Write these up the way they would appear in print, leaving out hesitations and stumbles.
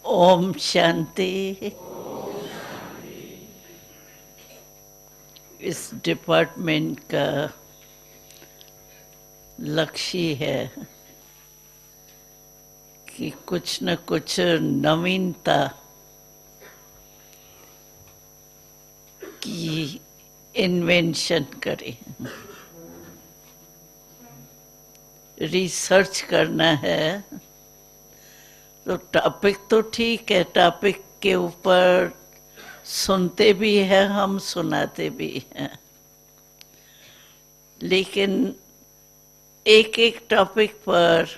ओम शांति। इस डिपार्टमेंट का लक्ष्य है कि कुछ न कुछ नवीनता की इन्वेंशन करें। रिसर्च करना है तो टॉपिक तो ठीक है, टॉपिक के ऊपर सुनते भी हैं हम, सुनाते भी हैं, लेकिन एक एक टॉपिक पर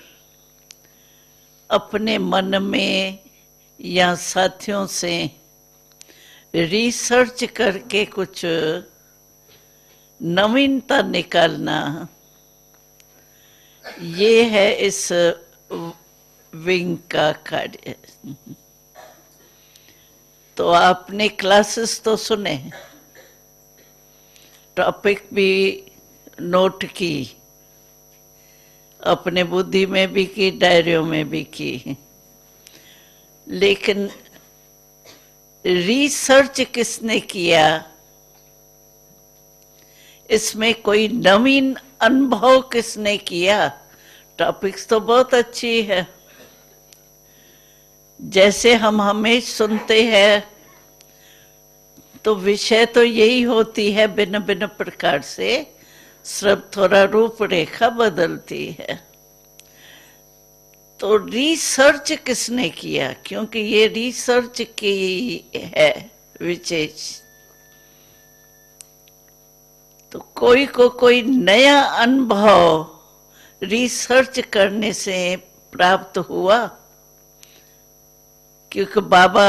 अपने मन में या साथियों से रिसर्च करके कुछ नवीनता निकालना, ये है इस विंग का कार्य। तो आपने क्लासेस तो सुने, टॉपिक भी नोट की, अपने बुद्धि में भी की, डायरियों में भी की, लेकिन रिसर्च किसने किया, इसमें कोई नवीन अनुभव किसने किया। टॉपिक्स तो बहुत अच्छी है, जैसे हम हमेशा सुनते हैं, तो विषय तो यही होती है, भिन्न भिन्न प्रकार से सिर्फ थोड़ा रूपरेखा बदलती है। तो रिसर्च किसने किया, क्योंकि ये रिसर्च की है विशेष। तो कोई को कोई नया अनुभव रिसर्च करने से प्राप्त हुआ, क्योंकि बाबा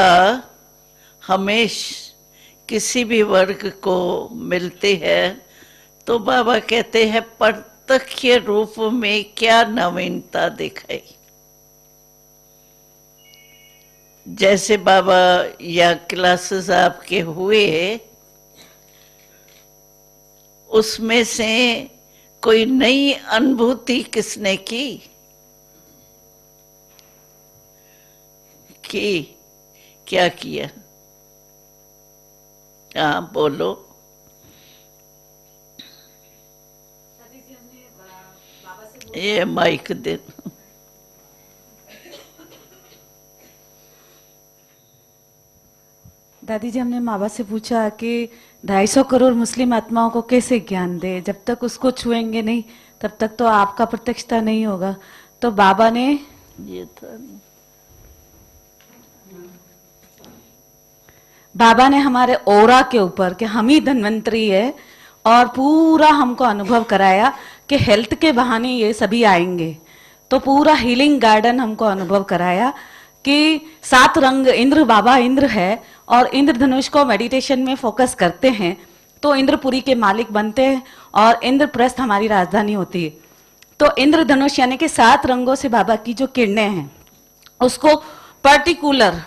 हमेशा किसी भी वर्ग को मिलते हैं तो बाबा कहते हैं प्रत्यक्ष रूप में क्या नवीनता दिखाई। जैसे बाबा या क्लासेस आपके हुए, उसमें से कोई नई अनुभूति किसने की? क्या किया? हाँ बोलो। ये माइक दे। दादी जी, हमने बाबा से पूछा कि 250 करोड़ मुस्लिम आत्माओं को कैसे ज्ञान दे, जब तक उसको छुएंगे नहीं तब तक तो आपका प्रत्यक्षता नहीं होगा। तो बाबा ने ये था, बाबा ने हमारे ओरा के ऊपर कि हम ही धन्वंतरी है और पूरा हमको अनुभव कराया कि हेल्थ के बहाने ये सभी आएंगे। तो पूरा हीलिंग गार्डन हमको अनुभव कराया कि 7 रंग, इंद्र, बाबा इंद्र है और इंद्रधनुष को मेडिटेशन में फोकस करते हैं तो इंद्रपुरी के मालिक बनते हैं और इंद्रप्रस्थ हमारी राजधानी होती है। तो इंद्रधनुष यानी कि 7 रंगों से बाबा की जो किरणें हैं, उसको पर्टिकुलर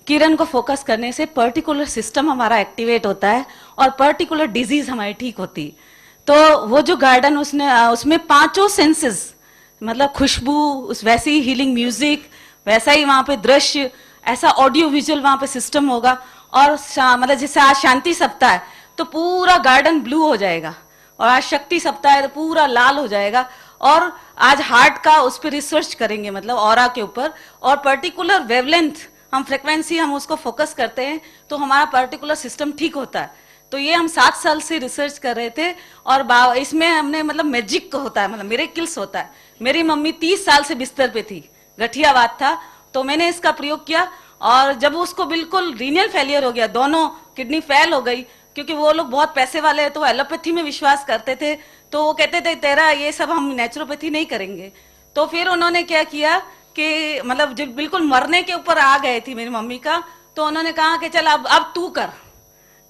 किरण को फोकस करने से पर्टिकुलर सिस्टम हमारा एक्टिवेट होता है और पर्टिकुलर डिजीज हमारी ठीक होती है। तो वो जो गार्डन उसमें 5 सेंसेस, मतलब खुशबू, उस वैसी ही हीलिंग म्यूजिक, वैसा ही वहां पे दृश्य, ऐसा ऑडियो विजुअल वहां पे सिस्टम होगा। और मतलब जैसे आज शांति सप्ताह है तो पूरा गार्डन ब्लू हो जाएगा, और आज शक्ति सप्ताह है तो पूरा लाल हो जाएगा। और आज हार्ट का उस पर रिसर्च करेंगे, मतलब ऑरा के ऊपर, और पर्टिकुलर वेवलेंथ हम फ्रिक्वेंसी हम उसको फोकस करते हैं तो हमारा पर्टिकुलर सिस्टम ठीक होता है। तो ये हम 7 साल से रिसर्च कर रहे थे और इसमें हमने मतलब मैजिक होता है, मतलब मिरेकल्स होता है। मेरी मम्मी 30 साल से बिस्तर पे थी, गठियावात था, तो मैंने इसका प्रयोग किया और जब उसको बिल्कुल रीनियल फेलियर हो गया, दोनों किडनी फेल हो गई, क्योंकि वो लोग बहुत पैसे वाले हैं तो एलोपैथी में विश्वास करते थे, तो वो कहते थे तेरा ये सब हम नेचुरोपैथी नहीं करेंगे। तो फिर उन्होंने क्या किया कि मतलब जब बिल्कुल मरने के ऊपर आ गए थी मेरी मम्मी का, तो उन्होंने कहा कि चल अब तू कर।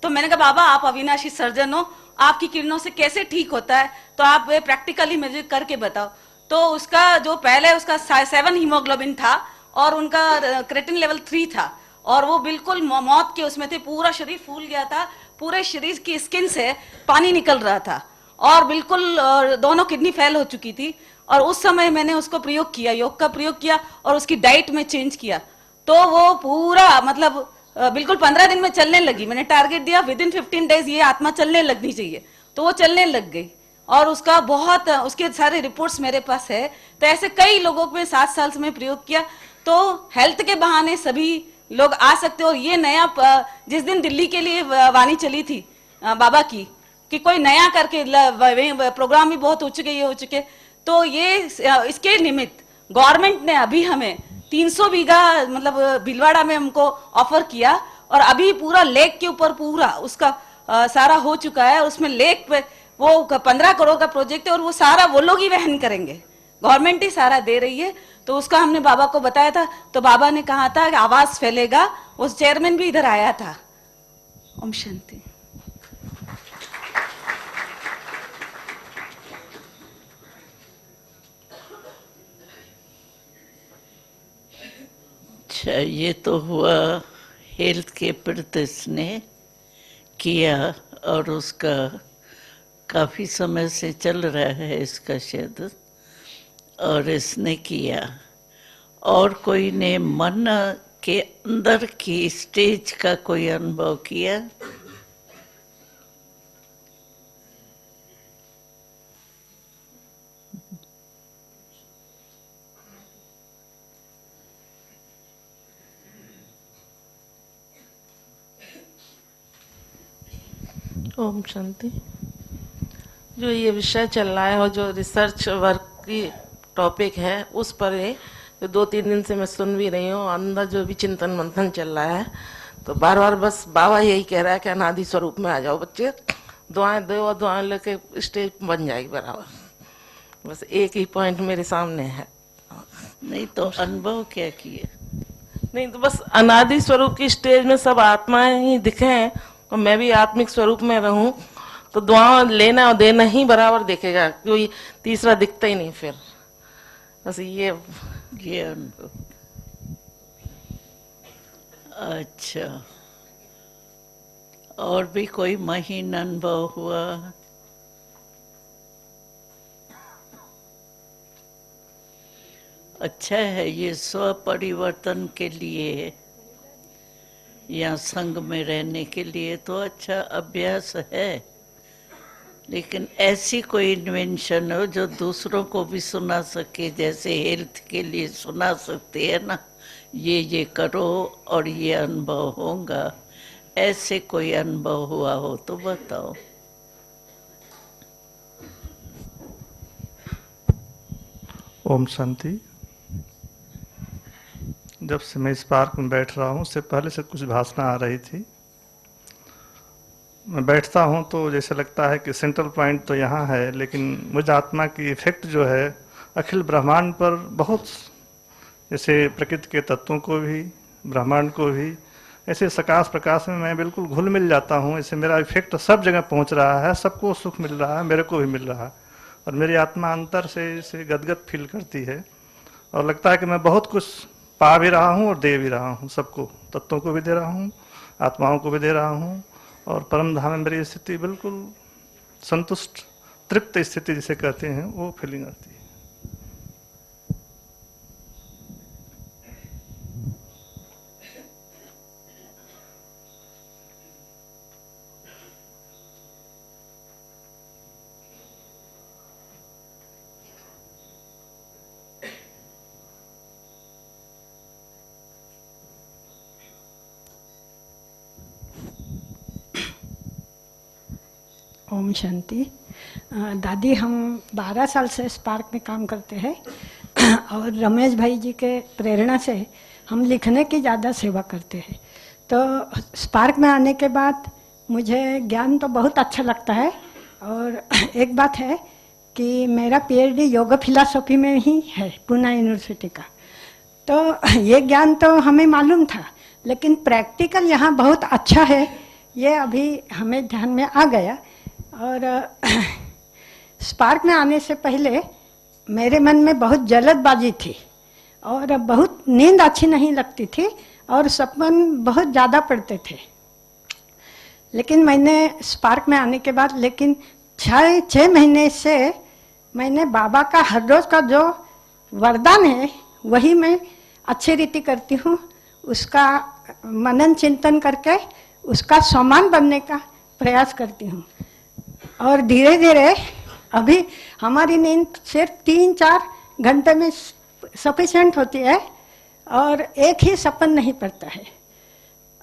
तो मैंने कहा बाबा आप अविनाशी सर्जन हो, आपकी किरणों से कैसे ठीक होता है, तो आप प्रैक्टिकली मुझे करके बताओ। तो उसका जो पहले उसका 7 हीमोग्लोबिन था और उनका क्रेटिन लेवल 3 था और वो बिल्कुल मौत के उसमें थे, पूरा शरीर फूल गया था, पूरे शरीर की स्किन से पानी निकल रहा था और बिल्कुल दोनों किडनी फेल हो चुकी थी। और उस समय मैंने उसको प्रयोग किया, योग का प्रयोग किया और उसकी डाइट में चेंज किया। तो वो पूरा मतलब बिल्कुल 15 दिन में चलने लगी। मैंने टारगेट दिया विद इन 15 डेज ये आत्मा चलने लगनी चाहिए, तो वो चलने लग गई। और उसका बहुत उसके सारे रिपोर्ट्स मेरे पास है। तो ऐसे कई लोगों में 7 साल से मैं प्रयोग किया। तो हेल्थ के बहाने सभी लोग आ सकते हो। और ये नया जिस दिन दिल्ली के लिए वाणी चली थी बाबा की कि कोई नया करके प्रोग्राम भी बहुत हो चुके, ये हो चुके, तो ये इसके निमित्त गवर्नमेंट ने अभी हमें 300 बीघा मतलब भीलवाड़ा में हमको ऑफर किया। और अभी पूरा लेक के ऊपर पूरा उसका सारा हो चुका है। उसमें लेक पे वो 15 करोड़ का प्रोजेक्ट है और वो सारा वो लोग ही वहन करेंगे, गवर्नमेंट ही सारा दे रही है। तो उसका हमने बाबा को बताया था, तो बाबा ने कहा था कि आवाज फैलेगा। वो चेयरमैन भी इधर आया था। ओम शांति। अच्छा, ये तो हुआ हेल्थ के प्रति इसने किया और उसका काफ़ी समय से चल रहा है इसका शायद, और इसने किया। और कोई ने मन के अंदर की स्टेज का कोई अनुभव किया? ओम शांति। जो ये विषय चल रहा है और जो रिसर्च वर्क की टॉपिक है उस पर है, जो 2-3 दिन से मैं सुन भी रही हूँ। अंदर जो भी चिंतन मंथन चल रहा है, तो बार बार बस बाबा यही कह रहा है कि अनादि स्वरूप में आ जाओ बच्चे, दुआएं दो और दुआएं लेके स्टेज बन जाएगी बराबर। बस एक ही पॉइंट मेरे सामने है। नहीं तो अनुभव क्या किए? नहीं तो बस अनादि स्वरूप की स्टेज में सब आत्माएं ही दिखें और मैं भी आत्मिक स्वरूप में रहूं, तो दुआ लेना और देना ही बराबर दिखेगा, कोई तीसरा दिखता ही नहीं फिर। बस ये अनुभव। अच्छा, और भी कोई महीन अनुभव हुआ? अच्छा है, ये स्व परिवर्तन के लिए या संग में रहने के लिए तो अच्छा अभ्यास है, लेकिन ऐसी कोई इन्वेंशन हो जो दूसरों को भी सुना सके, जैसे हेल्थ के लिए सुना सकते हैं ना, ये करो और ये अनुभव होगा। ऐसे कोई अनुभव हुआ हो तो बताओ। ओम शांति। जब से मैं इस पार्क में बैठ रहा हूँ, उससे पहले से कुछ भाषण आ रही थी। मैं बैठता हूँ तो जैसे लगता है कि सेंट्रल पॉइंट तो यहाँ है, लेकिन मुझे आत्मा की इफेक्ट जो है अखिल ब्रह्मांड पर बहुत, जैसे प्रकृति के तत्वों को भी, ब्रह्मांड को भी, ऐसे सकाश प्रकाश में मैं बिल्कुल घुल मिल जाता हूँ। ऐसे मेरा इफेक्ट सब जगह पहुँच रहा है, सबको सुख मिल रहा है, मेरे को भी मिल रहा है, और मेरी आत्मा अंतर से इसे गदगद फील करती है। और लगता है कि मैं बहुत कुछ पा भी रहा हूँ और दे भी रहा हूँ, सबको, तत्वों को भी दे रहा हूँ, आत्माओं को भी दे रहा हूँ। और परम धाम में मेरी स्थिति बिल्कुल संतुष्ट, तृप्त स्थिति जिसे कहते हैं, वो फीलिंग आती है। ओम शांति। दादी, हम 12 साल से इस पार्क में काम करते हैं और रमेश भाई जी के प्रेरणा से हम लिखने की ज़्यादा सेवा करते हैं। तो इस पार्क में आने के बाद मुझे ज्ञान तो बहुत अच्छा लगता है। और एक बात है कि मेरा पीएचडी योग फिलॉसफी में ही है, पुणे यूनिवर्सिटी का। तो ये ज्ञान तो हमें मालूम था, लेकिन प्रैक्टिकल यहाँ बहुत अच्छा है, ये अभी हमें ध्यान में आ गया। और स्पार्क में आने से पहले मेरे मन में बहुत जल्दबाजी थी और बहुत नींद अच्छी नहीं लगती थी और सपन बहुत ज़्यादा पड़ते थे। लेकिन मैंने स्पार्क में आने के बाद, लेकिन 6 महीने से मैंने बाबा का हर रोज़ का जो वरदान है वही मैं अच्छी रीति करती हूँ। उसका मनन चिंतन करके उसका समान बनने का प्रयास करती हूँ। और धीरे धीरे अभी हमारी नींद सिर्फ 3-4 घंटे में सफिशिएंट होती है और एक ही सपन नहीं पड़ता है।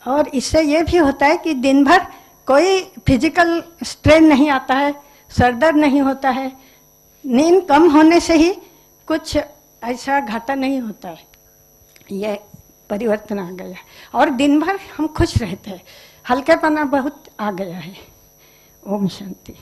और इससे ये भी होता है कि दिन भर कोई फिजिकल स्ट्रेन नहीं आता है, सरदर्द नहीं होता है, नींद कम होने से ही कुछ ऐसा घाटा नहीं होता है। ये परिवर्तन आ गया है और दिन भर हम खुश रहते हैं, हल्केपना बहुत आ गया है। ओम शांति।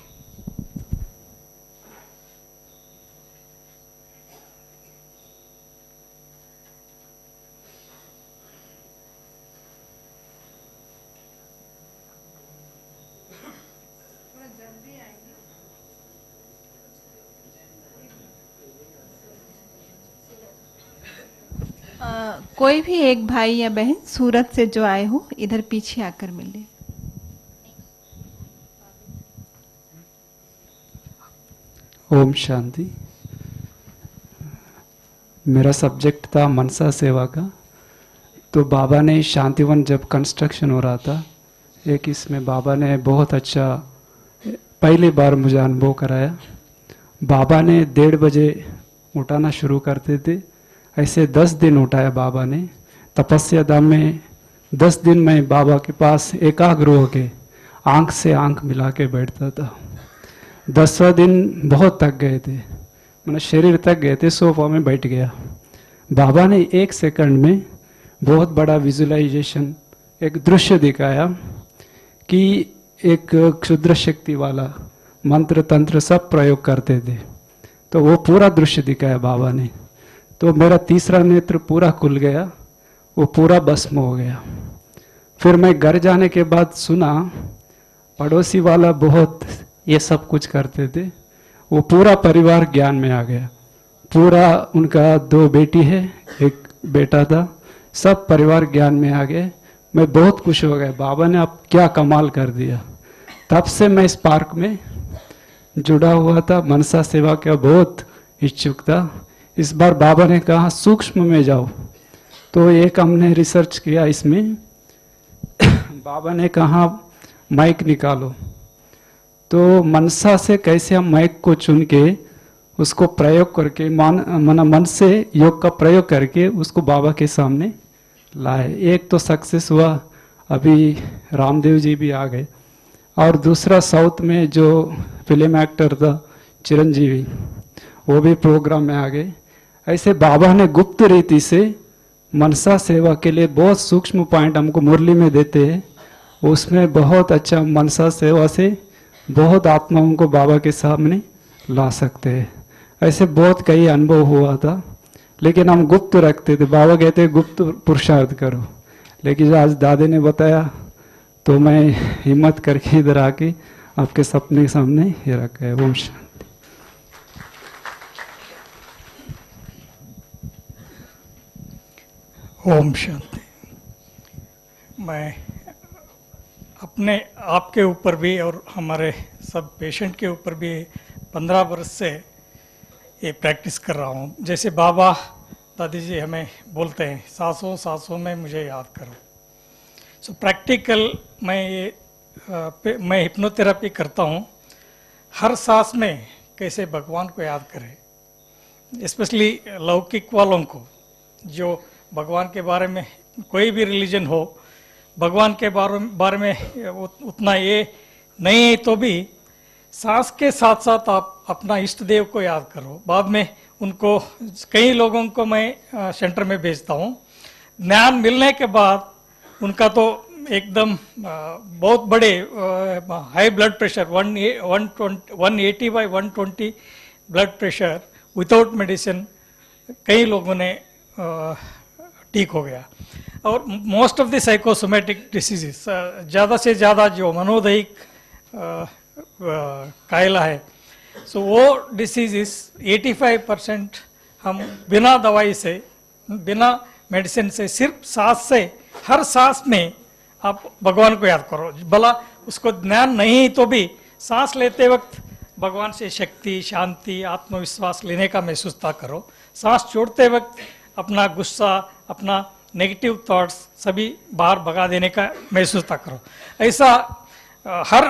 कोई भी एक भाई या बहन सूरत से जो आए हो इधर पीछे आकर मिले। ओम शांति। मेरा सब्जेक्ट था मनसा सेवा का। तो बाबा ने शांतिवन जब कंस्ट्रक्शन हो रहा था, एक इसमें बाबा ने बहुत अच्छा पहली बार मुझे अनुभव कराया। बाबा ने 1:30 बजे उठाना शुरू करते थे, ऐसे 10 दिन उठाया बाबा ने। तपस्या धाम में 10 दिन में बाबा के पास एकाग्र होके आंख से आंख मिला के बैठता था। 10वां दिन बहुत थक गए थे, मैंने शरीर थक गए थे, सोफा में बैठ गया। बाबा ने 1 सेकंड में बहुत बड़ा विजुअलाइजेशन, एक दृश्य दिखाया कि एक क्षुद्र शक्ति वाला मंत्र तंत्र सब प्रयोग करते थे। तो वो पूरा दृश्य दिखाया बाबा ने। तो मेरा तीसरा नेत्र पूरा खुल गया, वो पूरा भस्म हो गया। फिर मैं घर जाने के बाद सुना पड़ोसी वाला बहुत ये सब कुछ करते थे, वो पूरा परिवार ज्ञान में आ गया। पूरा उनका 2 बेटी है, 1 बेटा था, सब परिवार ज्ञान में आ गए। मैं बहुत खुश हो गया, बाबा ने अब क्या कमाल कर दिया। तब से मैं इस पार्क में जुड़ा हुआ था, मनसा सेवा का बहुत इच्छुक था। इस बार बाबा ने कहा सूक्ष्म में जाओ, तो एक हमने रिसर्च किया इसमें। बाबा ने कहा माइक निकालो, तो मनसा से कैसे हम माइक को चुन के उसको प्रयोग करके मन से योग का प्रयोग करके उसको बाबा के सामने लाए। एक तो सक्सेस हुआ, अभी रामदेव जी भी आ गए, और दूसरा साउथ में जो फिल्म एक्टर था चिरंजीवी, वो भी प्रोग्राम में आ गए। ऐसे बाबा ने गुप्त रीति से मनसा सेवा के लिए बहुत सूक्ष्म पॉइंट हमको मुरली में देते हैं, उसमें बहुत अच्छा मनसा सेवा से बहुत आत्माओं को बाबा के सामने ला सकते हैं। ऐसे बहुत कई अनुभव हुआ था, लेकिन हम गुप्त रखते थे। बाबा कहते हैं गुप्त पुरुषार्थ करो, लेकिन आज दादी ने बताया तो मैं हिम्मत करके इधर आके आपके सपने के सामने ये रखा है। ओम शांति। ओम शांति। मैं अपने आपके ऊपर भी और हमारे सब पेशेंट के ऊपर भी 15 वर्ष से ये प्रैक्टिस कर रहा हूँ। जैसे बाबा दादी जी हमें बोलते हैं सांसों सांसों में मुझे याद करो। सो प्रैक्टिकल मैं हिप्नोथेरेपी करता हूँ। हर सांस में कैसे भगवान को याद करें, स्पेशली लौकिक वालों को जो भगवान के बारे में कोई भी रिलीजन हो, भगवान के बारे में उतना ये नहीं, तो भी सांस के साथ साथ आप अपना इष्ट देव को याद करो। बाद में उनको कई लोगों को मैं सेंटर में भेजता हूँ। ज्ञान मिलने के बाद उनका तो एकदम बहुत बड़े high blood pressure 180/120 blood pressure without medicine कई लोगों ने ठीक हो गया। और most of the psychosomatic diseases, ज़्यादा से ज़्यादा जो मनोदैहिक कायला है, सो वो डिसीजेस 85% हम बिना दवाई से, बिना मेडिसिन से, सिर्फ सांस से, हर सांस में आप भगवान को याद करो। भला उसको ज्ञान नहीं तो भी सांस लेते वक्त भगवान से शक्ति, शांति, आत्मविश्वास लेने का महसूसता करो। सांस छोड़ते वक्त अपना गुस्सा, अपना नेगेटिव थॉट्स सभी बाहर भगा देने का महसूस करो। ऐसा हर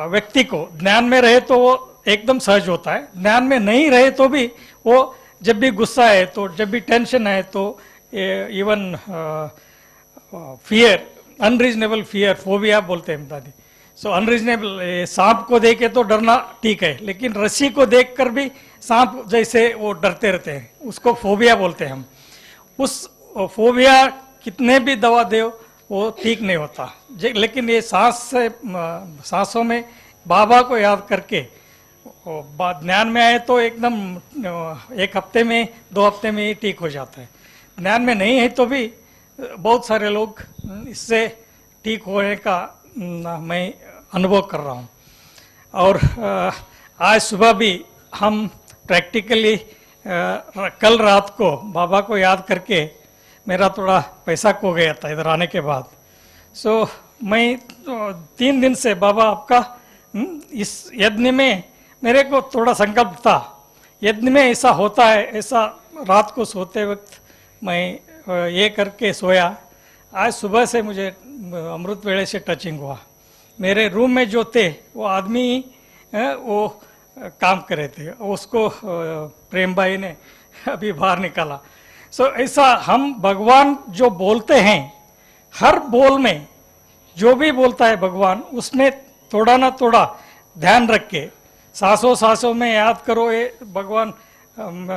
व्यक्ति को ज्ञान में रहे तो वो एकदम सहज होता है, ज्ञान में नहीं रहे तो भी वो जब भी गुस्सा है तो जब भी टेंशन है तो even fear, unreasonable fear, phobia बोलते हैं दादी। सो अनरीजनेबल, सांप को देखे तो डरना ठीक है, लेकिन रस्सी को देखकर भी सांप जैसे वो डरते रहते हैं, उसको फोबिया बोलते हैं हम। उस फोबिया कितने भी दवा दे वो ठीक नहीं होता। लेकिन ये सांसों में बाबा को याद करके ज्ञान में आए तो एकदम 1 हफ्ते में 2 हफ्ते में ही ठीक हो जाता है। ज्ञान में नहीं है तो भी बहुत सारे लोग इससे ठीक होने का मैं अनुभव कर रहा हूँ। और आज सुबह भी हम प्रैक्टिकली कल रात को बाबा को याद करके मेरा थोड़ा पैसा खो गया था इधर आने के बाद। सो मैं 3 दिन से बाबा आपका इस यज्ञ में मेरे को थोड़ा संकल्प था, यज्ञ में ऐसा होता है, ऐसा रात को सोते वक्त मैं ये करके सोया। आज सुबह से मुझे अमृत वेले से टचिंग हुआ। मेरे रूम में जो थे वो आदमी वो काम कर रहे थे, उसको प्रेम भाई ने अभी बाहर निकाला। सो ऐसा हम भगवान जो बोलते हैं, हर बोल में जो भी बोलता है भगवान, उसमें थोड़ा ना थोड़ा ध्यान रख के सांसों सांसों में याद करो ये भगवान।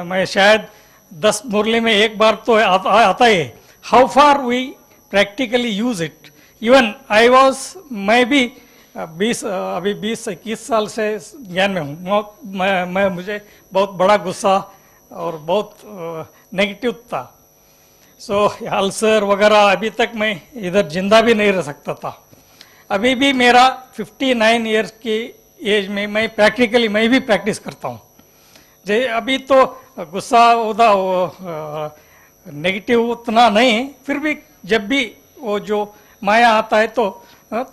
मैं शायद 10 मुरली में एक बार तो आता है। How far we practically use it. Even I was, मैं भी 20-21 साल से ज्ञान में हूँ। मुझे बहुत बड़ा गुस्सा और बहुत नेगेटिव था। सो अल्सर वगैरह, अभी तक मैं इधर जिंदा भी नहीं रह सकता था। अभी भी मेरा 59 ईयर्स की एज में मैं प्रैक्टिकली मैं भी प्रैक्टिस करता हूँ। अभी तो गुस्सा उदा नेगेटिव उतना नहीं, फिर भी जब भी वो जो माया आता है तो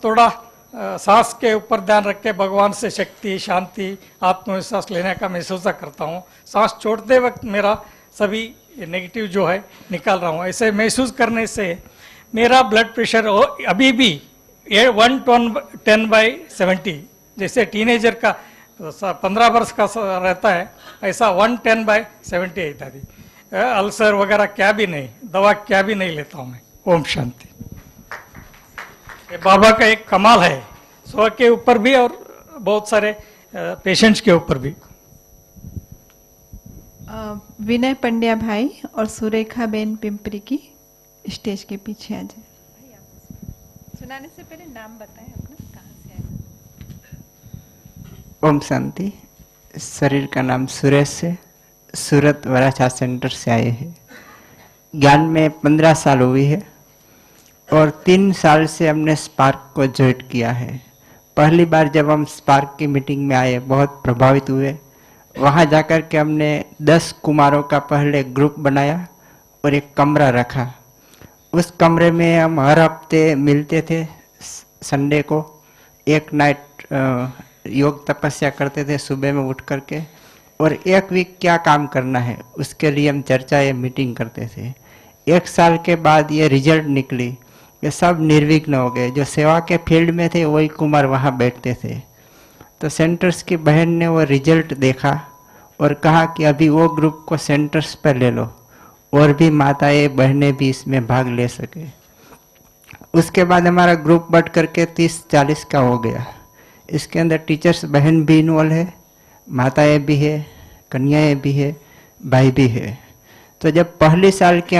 थोड़ा सांस के ऊपर ध्यान रख के भगवान से शक्ति, शांति, आत्मविश्वास लेने का महसूस करता हूँ। सांस छोड़ते वक्त मेरा सभी नेगेटिव जो है निकाल रहा हूँ। ऐसे महसूस करने से मेरा ब्लड प्रेशर अभी भी 110/70, जैसे टीनेजर का 15 वर्ष का रहता है, ऐसा 110/70 है दादी। अल्सर वगैरह क्या भी नहीं, दवा क्या भी नहीं लेता हूँ मैं। ओम शांति। ये बाबा का एक कमाल है, स्व के ऊपर भी और बहुत सारे पेशेंट्स के ऊपर भी। विनय पंड्या भाई और सुरेखा बेन पिंपरी की स्टेज के पीछे आ जाए। सुनाने से पहले नाम बताएं अपना, कहाँ से आए? ओम शांति। शरीर का नाम सुरेश है, सूरत वराछा सेंटर से आए हैं। ज्ञान में 15 साल हुई है और 3 साल से हमने स्पार्क को ज्वाइन किया है। पहली बार जब हम स्पार्क की मीटिंग में आए बहुत प्रभावित हुए। वहाँ जाकर के हमने 10 कुमारों का पहले ग्रुप बनाया और एक कमरा रखा। उस कमरे में हम हर हफ्ते मिलते थे, संडे को एक नाइट योग तपस्या करते थे सुबह में उठ करके, और एक वीक क्या काम करना है उसके लिए हम चर्चा या मीटिंग करते थे। 1 साल के बाद ये रिजल्ट निकली, ये सब निर्विघ्न हो गए। जो सेवा के फील्ड में थे वही कुमार वहाँ बैठते थे। तो सेंटर्स की बहन ने वो रिजल्ट देखा और कहा कि अभी वो ग्रुप को सेंटर्स पर ले लो और भी माताएं बहनें भी इसमें भाग ले सके। उसके बाद हमारा ग्रुप बढ़ करके 30-40 का हो गया। इसके अंदर टीचर्स बहन भी इन्वॉल्व है, माताएं भी है, कन्याएं भी है, भाई भी है। तो जब पहली साल की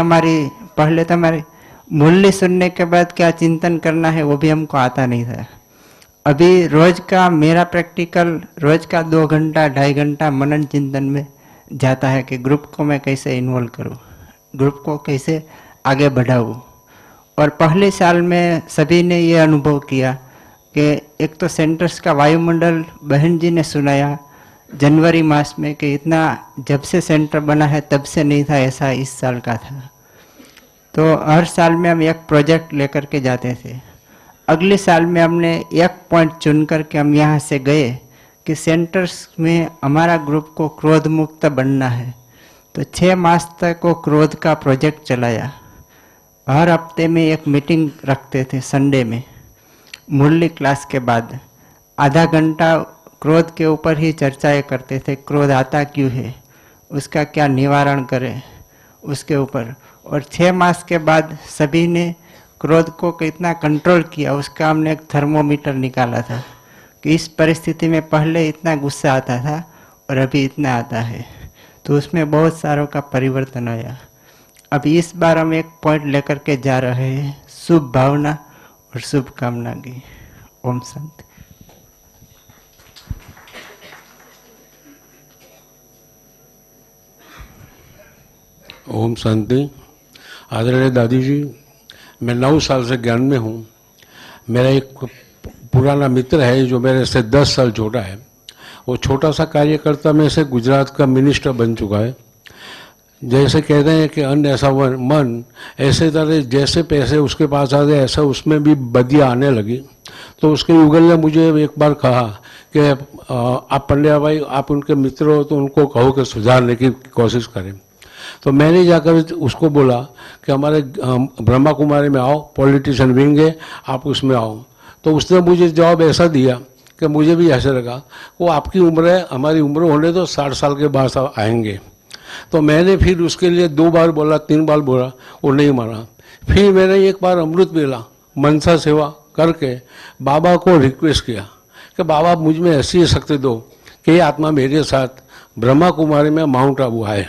पहले तो हमारी मूल्य सुनने के बाद क्या चिंतन करना है वो भी हमको आता नहीं था। अभी रोज का मेरा प्रैक्टिकल रोज का 2 घंटा 2.5 घंटा मनन चिंतन में जाता है कि ग्रुप को मैं कैसे इन्वॉल्व करूं, ग्रुप को कैसे आगे बढ़ाऊं। और पहले साल में सभी ने ये अनुभव किया कि एक तो सेंटर्स का वायुमंडल बहन जी ने सुनाया जनवरी मास में कि इतना जब से सेंटर बना है तब से नहीं था, ऐसा इस साल का था। तो हर साल में हम एक प्रोजेक्ट लेकर के जाते थे। अगले साल में हमने एक पॉइंट चुन करके हम यहाँ से गए कि सेंटर्स में हमारा ग्रुप को क्रोध मुक्त बनना है। तो 6 मास तक वो क्रोध का प्रोजेक्ट चलाया हर हफ्ते में एक मीटिंग रखते थे संडे में, मुरली क्लास के बाद आधा घंटा क्रोध के ऊपर ही चर्चाएं करते थे। क्रोध आता क्यों है, उसका क्या निवारण करें, उसके ऊपर। और 6 मास के बाद सभी ने क्रोध को कितना कंट्रोल किया, उसका हमने एक थर्मोमीटर निकाला था कि इस परिस्थिति में पहले इतना गुस्सा आता था और अभी इतना आता है, तो उसमें बहुत सारों का परिवर्तन आया। अभी इस बार हम एक पॉइंट लेकर के जा रहे हैं, शुभ भावना और शुभ कामना की। ओम शांति। ओम शांति। आदरणीय दादी जी, मैं 9 साल से ज्ञान में हूँ। मेरा एक पुराना मित्र है जो मेरे से 10 साल छोटा है। वो छोटा सा कार्यकर्ता में से गुजरात का मिनिस्टर बन चुका है। जैसे कहते हैं कि अन्न ऐसा मन, ऐसे तरह जैसे पैसे उसके पास आ गए ऐसा उसमें भी बदियाँ आने लगी। तो उसके युगल ने मुझे एक बार कहा कि आप पंड्या भाई, आप उनके मित्र हो तो उनको कहो कि सुधारने की कोशिश करें। तो मैंने जाकर उसको बोला कि हमारे ब्रह्मा कुमारी में आओ, पॉलिटिशियन विंग है, आप उसमें आओ। तो उसने मुझे जवाब ऐसा दिया कि मुझे भी ऐसा लगा, वो आपकी उम्र है, हमारी उम्र होने तो 60 साल के बाद आएंगे। तो मैंने फिर उसके लिए 2 बार बोला, 3 बार बोला, वो नहीं माना। फिर मैंने एक बार अमृत वेला मनसा सेवा करके बाबा को रिक्वेस्ट किया कि बाबा मुझ में ऐसी शक्ति दो कि ये आत्मा मेरे साथ ब्रह्मा कुमारी में माउंट आबू आए।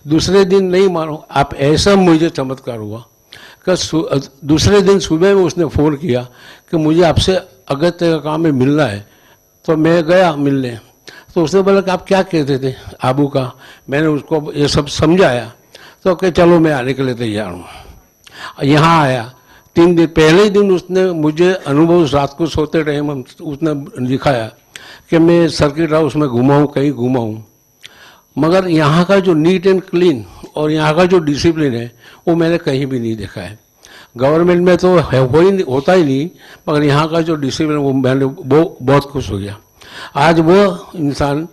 दूसरे दिन नहीं मानो आप, ऐसा मुझे चमत्कार हुआ कि दूसरे दिन सुबह में उसने फ़ोन किया कि मुझे आपसे अगत्य का काम में मिलना है। तो मैं गया मिलने। तो उसने बोला कि आप क्या कहते थे आबू का। मैंने उसको ये सब समझाया। तो कि चलो मैं आने के लिए तैयार हूँ। यहाँ आया। 3 दिन पहले दिन उसने मुझे अनुभव, रात को सोते टाइम उसने दिखाया कि मैं सर्किट हाउस में घुमाऊँ, कहीं घुमाऊँ, मगर यहाँ का जो नीट एंड क्लीन और यहाँ का जो डिसिप्लिन है वो मैंने कहीं भी नहीं देखा है। गवर्नमेंट में तो होता ही नहीं, मगर यहाँ का जो डिसिप्लिन वो मैंने वो बहुत खुश हो गया। आज वो इंसान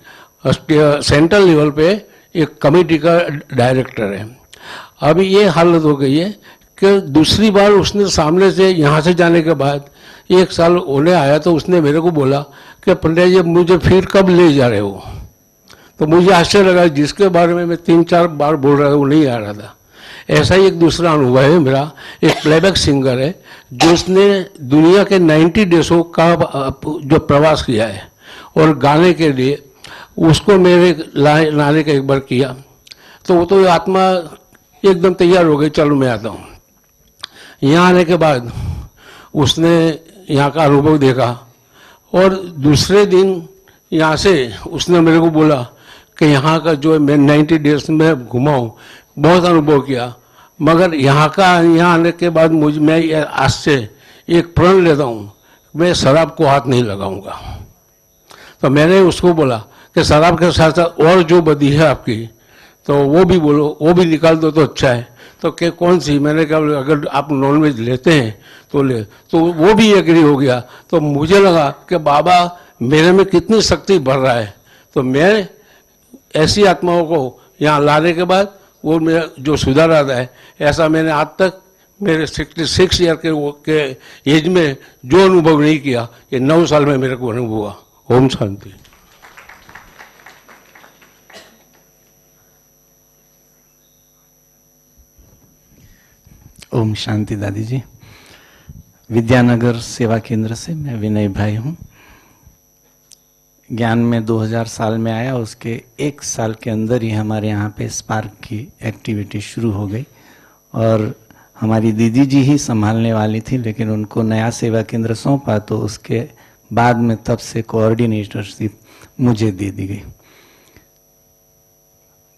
सेंट्रल लेवल पे एक कमेटी का डायरेक्टर है। अभी ये हालत हो गई है कि दूसरी बार उसने सामने से यहाँ से जाने के बाद 1 साल होने आया तो उसने मेरे को बोला कि पंडित जी मुझे फिर कब ले जा रहे हो। तो मुझे आश्चर्य लगा, जिसके बारे में मैं 3-4 बार बोल रहा था वो नहीं आ रहा था। ऐसा ही एक दूसरा अनुभव है मेरा। एक प्लेबैक सिंगर है जो उसने दुनिया के 90 देशों का जो प्रवास किया है और गाने के लिए उसको मेरे लाने का एक बार किया। तो वो तो आत्मा एकदम तैयार हो गई, चलो मैं आता हूँ। यहाँ आने के बाद उसने यहाँ का अनुभव देखा और दूसरे दिन यहाँ से उसने मेरे को बोला कि यहाँ का जो मैं 90 डेज में घुमाऊँ, बहुत अनुभव किया, मगर यहाँ आने के बाद मैं आज से एक प्रण लेता हूँ, मैं शराब को हाथ नहीं लगाऊंगा। तो मैंने उसको बोला कि शराब के साथ साथ और जो बदी है आपकी तो वो भी बोलो, वो भी निकाल दो तो अच्छा है। तो क्या कौन सी? मैंने कहा अगर आप नॉनवेज लेते हैं तो ले। तो वो भी एग्री हो गया। तो मुझे लगा कि बाबा मेरे में कितनी शक्ति भर रहा है। तो मैं ऐसी आत्माओं को यहाँ लाने के बाद वो मेरा जो सुधार आता है, ऐसा मैंने आज तक मेरे 66 ईयर के एज में जो अनुभव नहीं किया, ये 9 साल में मेरे को अनुभव हुआ। ओम शांति। ओम शांति दादी जी। विद्यानगर सेवा केंद्र से मैं विनय भाई हूँ। ज्ञान में 2000 साल में आया, उसके 1 साल के अंदर ही हमारे यहाँ पे स्पार्क की एक्टिविटी शुरू हो गई और हमारी दीदी जी ही संभालने वाली थी, लेकिन उनको नया सेवा केंद्र सौंपा तो उसके बाद में तब से कोऑर्डिनेटरशिप मुझे दे दी गई।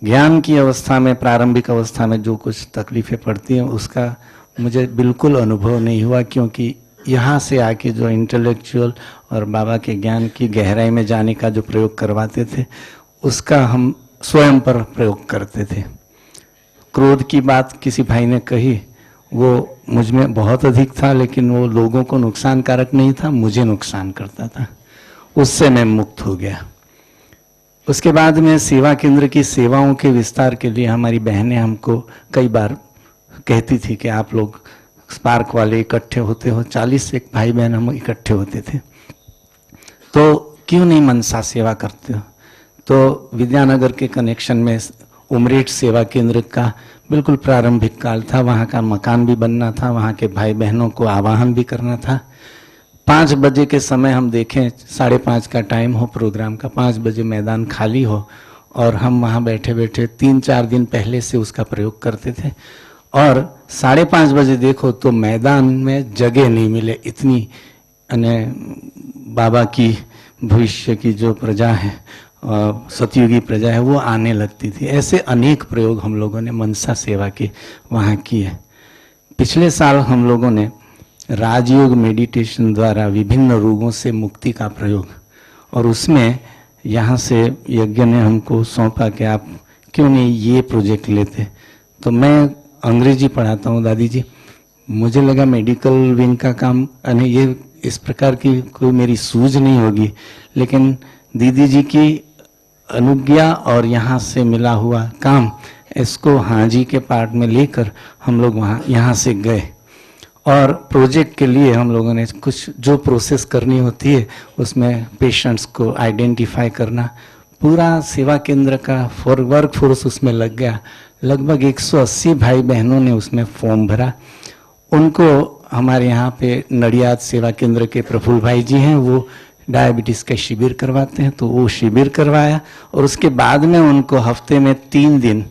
ज्ञान की अवस्था में, प्रारंभिक अवस्था में जो कुछ तकलीफें पड़ती हैं उसका मुझे बिल्कुल अनुभव नहीं हुआ, क्योंकि यहाँ से आके जो इंटेलेक्चुअल और बाबा के ज्ञान की गहराई में जाने का जो प्रयोग करवाते थे उसका हम स्वयं पर प्रयोग करते थे। क्रोध की बात किसी भाई ने कही, वो मुझ में बहुत अधिक था, लेकिन वो लोगों को नुकसानकारक नहीं था, मुझे नुकसान करता था। उससे मैं मुक्त हो गया। उसके बाद में सेवा केंद्र की सेवाओं के विस्तार के लिए हमारी बहनें हमको कई बार कहती थी कि आप लोग स्पार्क वाले इकट्ठे होते हो, 40 एक भाई बहन हम इकट्ठे होते थे, तो क्यों नहीं मनसा सेवा करते हो। तो विद्यानगर के कनेक्शन में उमरेठ सेवा केंद्र का बिल्कुल प्रारंभिक काल था, वहाँ का मकान भी बनना था, वहाँ के भाई बहनों को आवाहन भी करना था। 5 बजे के समय हम देखें, 5:30 का टाइम हो प्रोग्राम का, 5 बजे मैदान खाली हो और हम वहाँ बैठे बैठे 3-4 दिन पहले से उसका प्रयोग करते थे, और 5:30 बजे देखो तो मैदान में जगह नहीं मिले। इतनी बाबा की भविष्य की जो प्रजा है, सतयुगी प्रजा है, वो आने लगती थी। ऐसे अनेक प्रयोग हम लोगों ने मनसा सेवा के वहाँ किए। पिछले साल हम लोगों ने राजयोग मेडिटेशन द्वारा विभिन्न रोगों से मुक्ति का प्रयोग, और उसमें यहाँ से यज्ञ ने हमको सौंपा कि आप क्यों नहीं ये प्रोजेक्ट लेते। तो मैं अंग्रेजी पढ़ाता हूँ दादी जी, मुझे लगा मेडिकल विंग का काम ये इस प्रकार की कोई मेरी सूझ नहीं होगी, लेकिन दीदी जी की अनुज्ञा और यहाँ से मिला हुआ काम, इसको हाँ जी के पार्ट में लेकर हम लोग यहाँ से गए, और प्रोजेक्ट के लिए हम लोगों ने कुछ जो प्रोसेस करनी होती है उसमें पेशेंट्स को आइडेंटिफाई करना, पूरा सेवा केंद्र का वर्क फोर्स उसमें लग गया। लगभग 180 भाई बहनों ने उसमें फॉर्म भरा। उनको हमारे यहाँ पे नडियाद सेवा केंद्र के प्रफुल्ल भाई जी हैं, वो डायबिटीज़ का शिविर करवाते हैं, तो वो शिविर करवाया, और उसके बाद में उनको हफ्ते में 3 दिन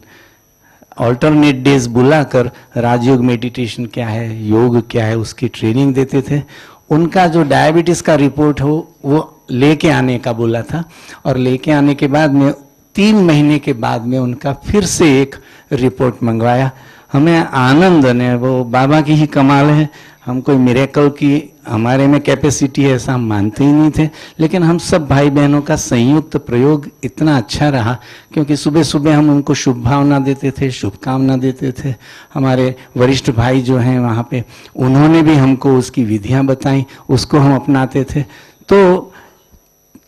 ऑल्टरनेट डेज बुलाकर राजयोग मेडिटेशन क्या है, योग क्या है, उसकी ट्रेनिंग देते थे। उनका जो डायबिटीज़ का रिपोर्ट हो वो लेके आने का बोला था, और लेके आने के बाद में 3 महीने के बाद में उनका फिर से एक रिपोर्ट मंगवाया। हमें आनंद ने, वो बाबा की ही कमाल है, हम कोई मिरेकल की हमारे में कैपेसिटी है ऐसा हम मानते ही नहीं थे, लेकिन हम सब भाई बहनों का संयुक्त प्रयोग इतना अच्छा रहा, क्योंकि सुबह सुबह हम उनको शुभ भावना देते थे, शुभकामना देते थे। हमारे वरिष्ठ भाई जो हैं वहाँ पे, उन्होंने भी हमको उसकी विधियाँ बताई, उसको हम अपनाते थे। तो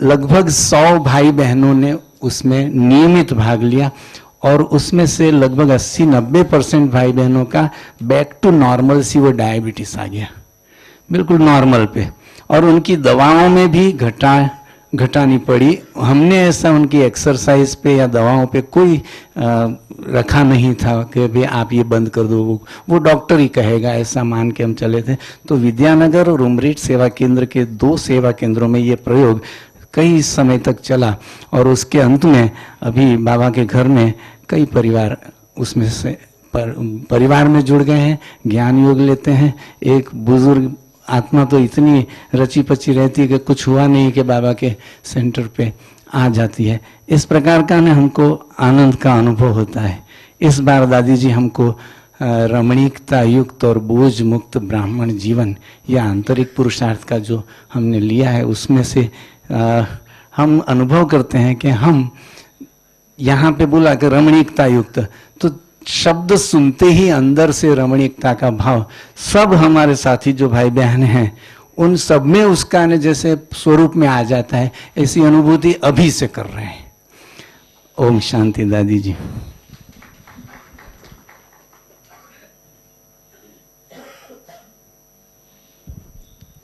लगभग 100 भाई बहनों ने उसमें नियमित भाग लिया, और उसमें से लगभग 80-90% भाई बहनों का बैक टू नॉर्मल सी वो डायबिटीज आ गया, बिल्कुल नॉर्मल पे, और उनकी दवाओं में भी घटानी पड़ी। हमने ऐसा उनकी एक्सरसाइज पे या दवाओं पे कोई रखा नहीं था कि भाई आप ये बंद कर दो, वो डॉक्टर ही कहेगा, ऐसा मान के हम चले थे। तो विद्यानगर और उमरेठ सेवा केंद्र के 2 सेवा केंद्रों में ये प्रयोग कई समय तक चला, और उसके अंत में अभी बाबा के घर में कई परिवार उसमें से परिवार में जुड़ गए हैं, ज्ञान योग लेते हैं। एक बुजुर्ग आत्मा तो इतनी रची पची रहती है कि कुछ हुआ नहीं कि बाबा के सेंटर पे आ जाती है। इस प्रकार का ना हमको आनंद का अनुभव होता है। इस बार दादी जी हमको रमणीकता युक्त और बोझ मुक्त ब्राह्मण जीवन या आंतरिक पुरुषार्थ का जो हमने लिया है, उसमें से हम अनुभव करते हैं कि हम यहाँ पे बोला कि रमणीकता युक्त, तो शब्द सुनते ही अंदर से रमणीकता का भाव सब हमारे साथी जो भाई बहन हैं उन सब में उसका ने जैसे स्वरूप में आ जाता है, ऐसी अनुभूति अभी से कर रहे हैं। ओम शांति दादी जी।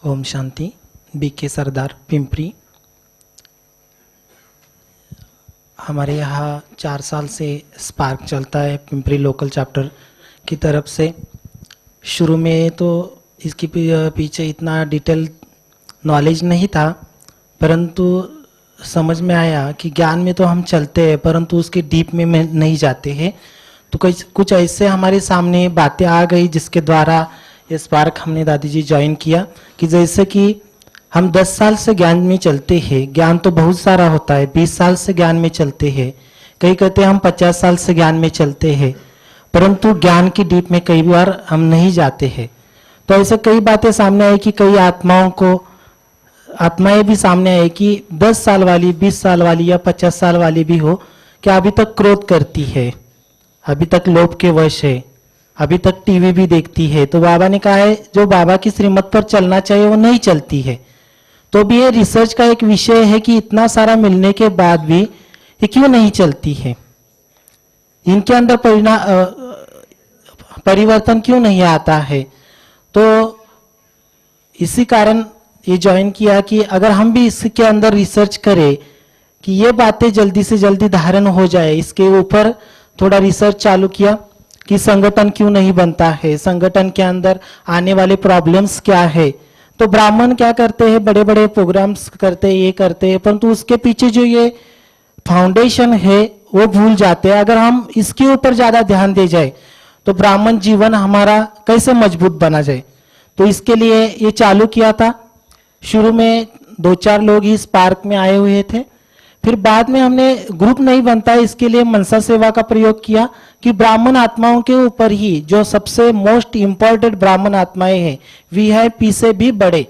ओम शांति। बीके सरदार पिंपरी। हमारे यहाँ 4 साल से स्पार्क चलता है पिंपरी लोकल चैप्टर की तरफ से। शुरू में तो इसके पीछे इतना डिटेल नॉलेज नहीं था, परंतु समझ में आया कि ज्ञान में तो हम चलते हैं परंतु उसके डीप में नहीं जाते हैं। तो कुछ ऐसे हमारे सामने बातें आ गई जिसके द्वारा ये स्पार्क हमने दादी जी ज्वाइन किया कि जैसे कि हम 10 साल से ज्ञान में चलते हैं, ज्ञान तो बहुत सारा होता है, 20 साल से ज्ञान में चलते हैं, कई कहते हैं हम 50 साल से ज्ञान में चलते हैं, परंतु ज्ञान की डीप में कई बार हम नहीं जाते हैं। तो ऐसे कई बातें सामने आई कि कई आत्माएं भी सामने आई कि 10 साल वाली, 20 साल वाली या 50 साल वाली भी हो, कि अभी तक क्रोध करती है, अभी तक लोभ के वश है, अभी तक टीवी भी देखती है। तो बाबा ने कहा है जो बाबा की श्रीमत पर चलना चाहिए वो नहीं चलती है। तो भी ये रिसर्च का एक विषय है कि इतना सारा मिलने के बाद भी ये क्यों नहीं चलती है। इनके अंदर परिवर्तन क्यों नहीं आता है। तो इसी कारण ये ज्वाइन किया कि अगर हम भी इसके अंदर रिसर्च करें कि ये बातें जल्दी से जल्दी धारण हो जाए, इसके ऊपर थोड़ा रिसर्च चालू किया कि संगठन क्यों नहीं बनता है, संगठन के अंदर आने वाले प्रॉब्लम्स क्या है। तो ब्राह्मण क्या करते हैं, बड़े बड़े प्रोग्राम्स करते हैं, ये करते हैं, परंतु उसके पीछे जो ये फाउंडेशन है वो भूल जाते हैं। अगर हम इसके ऊपर ज्यादा ध्यान दे जाए तो ब्राह्मण जीवन हमारा कैसे मजबूत बना जाए। तो इसके लिए ये चालू किया था। शुरू में 2-4 लोग ही इस पार्क में आए हुए थे, फिर बाद में हमने ग्रुप नहीं बनता, इसके लिए मनसा सेवा का प्रयोग किया कि ब्राह्मण आत्माओं के ऊपर ही, जो सबसे मोस्ट इंपॉर्टेंट ब्राह्मण आत्माएं हैं, वीआईपी से भी बड़े,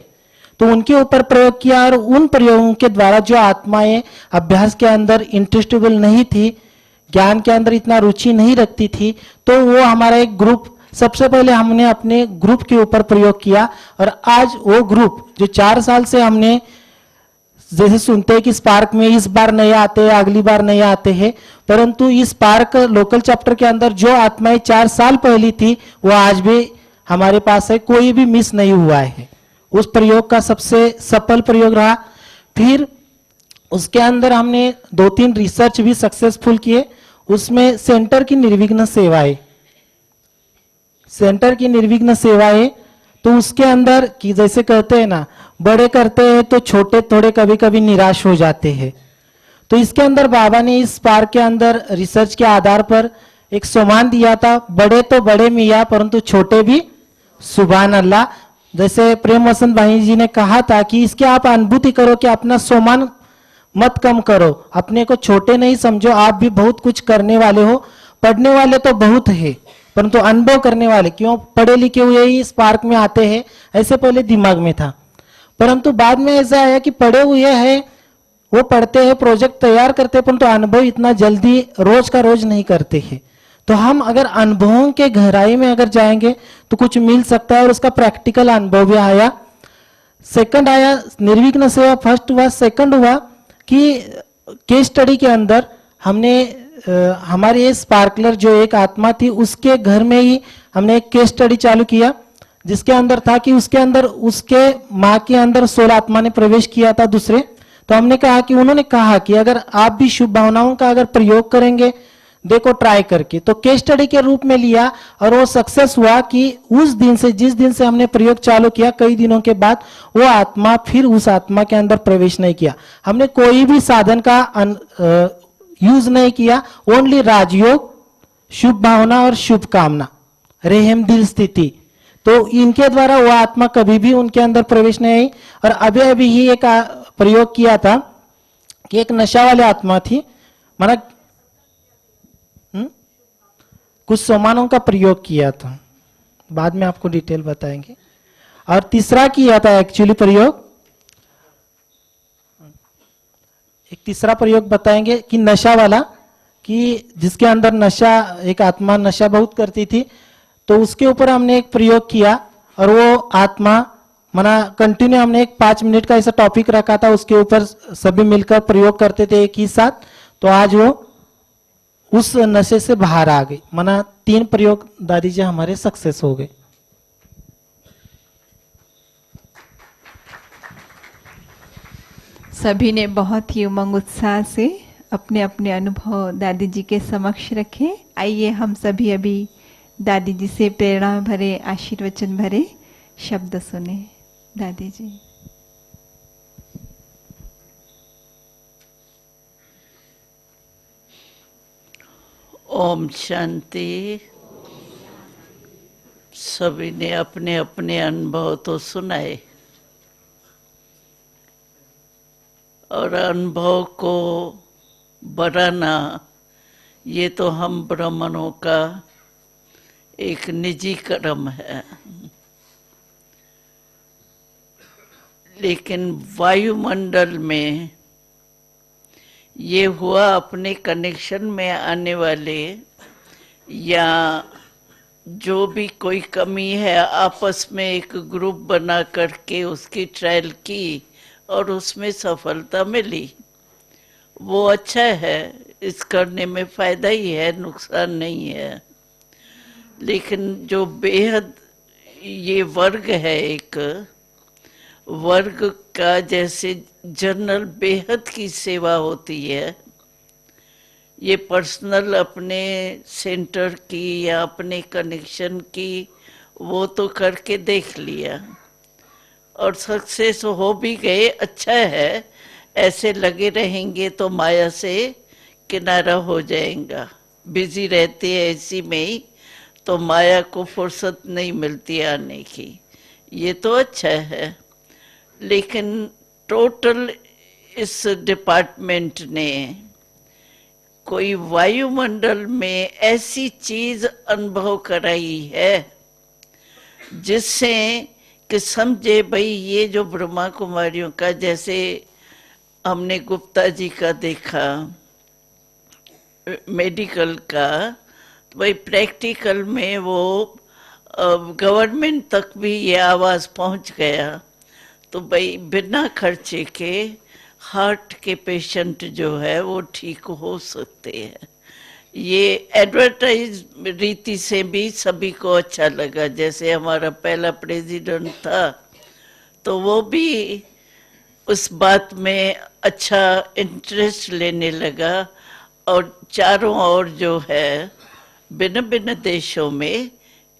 तो उनके ऊपर प्रयोग किया। और उन प्रयोगों के द्वारा जो आत्माएं अभ्यास के अंदर इंटरेस्टेबल नहीं थी, ज्ञान के अंदर इतना रुचि नहीं रखती थी, तो वो हमारा एक ग्रुप, सबसे पहले हमने अपने ग्रुप के ऊपर प्रयोग किया। और आज वो ग्रुप जो 4 साल से हमने, जैसे सुनते हैं कि इस पार्क में इस बार नहीं आते, अगली बार नहीं आते हैं, परंतु इस पार्क लोकल चैप्टर के अंदर जो आत्माएं 4 साल पहली थी वो आज भी हमारे पास है, कोई भी मिस नहीं हुआ है। उस प्रयोग का सबसे सफल प्रयोग रहा। फिर उसके अंदर हमने 2-3 रिसर्च भी सक्सेसफुल किए। उसमें सेंटर की निर्विघ्न सेवाएं, सेंटर की निर्विघ्न सेवाएं, तो उसके अंदर कि जैसे कहते हैं ना, बड़े करते हैं तो छोटे थोड़े कभी कभी निराश हो जाते हैं। तो इसके अंदर बाबा ने इस पार्क के अंदर रिसर्च के आधार पर एक सम्मान दिया था, बड़े तो बड़े मियाँ परंतु छोटे भी सुभान अल्लाह। जैसे प्रेम वसंत भाई जी ने कहा था कि इसके आप अनुभूति करो कि अपना सम्मान मत कम करो, अपने को छोटे नहीं समझो, आप भी बहुत कुछ करने वाले हो। पढ़ने वाले तो बहुत है परंतु अनुभव करने वाले, क्यों पढ़े लिखे हुए ही इस पार्क में आते हैं, ऐसे पहले दिमाग में था। परंतु बाद में ऐसा आया कि पढ़े हुए हैं, वो पढ़ते हैं, प्रोजेक्ट तैयार करते हैं, परंतु अनुभव इतना जल्दी रोज का रोज नहीं करते हैं। तो हम अगर अनुभवों के गहराई में अगर जाएंगे तो कुछ मिल सकता है, और उसका प्रैक्टिकल अनुभव भी आया। सेकंड आया निर्विघ्न सेवा, फर्स्ट हुआ। सेकंड हुआ कि केस स्टडी के अंदर हमने हमारे स्पार्कलर जो एक आत्मा थी उसके घर में ही हमने एक केस स्टडी चालू किया, जिसके अंदर था कि उसके अंदर उसके माँ के अंदर 16 आत्मा ने प्रवेश किया था दूसरे। तो हमने कहा कि उन्होंने कहा कि अगर आप भी शुभ भावनाओं का अगर प्रयोग करेंगे, देखो ट्राई करके, तो केस स्टडी के रूप में लिया और वो सक्सेस हुआ कि उस दिन से, जिस दिन से हमने प्रयोग चालू किया, कई दिनों के बाद वो आत्मा फिर उस आत्मा के अंदर प्रवेश नहीं किया। हमने कोई भी साधन का यूज नहीं किया, ओनली राजयोग, शुभ भावना और शुभ कामना, रहम दिल स्थिति, तो इनके द्वारा वो आत्मा कभी भी उनके अंदर प्रवेश नहीं आई। और अभी अभी ही एक प्रयोग किया था कि एक नशा वाली आत्मा थी, माना कुछ सामानों का प्रयोग किया था, बाद में आपको डिटेल बताएंगे। और तीसरा किया था एक्चुअली प्रयोग, एक तीसरा प्रयोग बताएंगे कि नशा वाला, कि जिसके अंदर नशा, एक आत्मा नशा बहुत करती थी, तो उसके ऊपर हमने एक प्रयोग किया। और वो आत्मा माना कंटिन्यू हमने एक 5 मिनट का ऐसा टॉपिक रखा था, उसके ऊपर सभी मिलकर प्रयोग करते थे एक ही साथ। तो आज वो उस नशे से बाहर आ गई, माना 3 प्रयोग दादी जी हमारे सक्सेस हो गए। सभी ने बहुत ही उमंग उत्साह से अपने अपने अनुभव दादी जी के समक्ष रखे। आइए हम सभी अभी दादी जी से प्रेरणा भरे, आशीर्वचन भरे शब्द सुने। दादी जी। ओम शांति। सभी ने अपने अपने अनुभव तो सुनाए, और अनुभव को बढ़ाना ये तो हम ब्राह्मणों का एक निजी कर्म है। लेकिन वायुमंडल में ये हुआ, अपने कनेक्शन में आने वाले या जो भी कोई कमी है, आपस में एक ग्रुप बना करके उसकी ट्रायल की और उसमें सफलता मिली, वो अच्छा है, इस करने में फायदा ही है, नुकसान नहीं है। लेकिन जो बेहद ये वर्ग है, एक वर्ग का जैसे जनरल बेहद की सेवा होती है, ये पर्सनल अपने सेंटर की या अपने कनेक्शन की वो तो करके देख लिया और सक्सेस हो भी गए, अच्छा है। ऐसे लगे रहेंगे तो माया से किनारा हो जाएगा। बिजी रहते हैं इसी में ही तो माया को फुर्सत नहीं मिलती आने की। ये तो अच्छा है, लेकिन टोटल इस डिपार्टमेंट ने कोई वायुमंडल में ऐसी चीज अनुभव कराई है जिससे कि समझे भाई ये जो ब्रह्मा कुमारियों का, जैसे हमने गुप्ता जी का देखा मेडिकल का, तो भाई प्रैक्टिकल में वो गवर्नमेंट तक भी ये आवाज़ पहुंच गया। तो भाई बिना खर्चे के हार्ट के पेशेंट जो है वो ठीक हो सकते हैं। ये एडवर्टाइज रीति से भी सभी को अच्छा लगा। जैसे हमारा पहला प्रेसिडेंट था तो वो भी उस बात में अच्छा इंटरेस्ट लेने लगा और चारों ओर जो है भिन्न भिन्न देशों में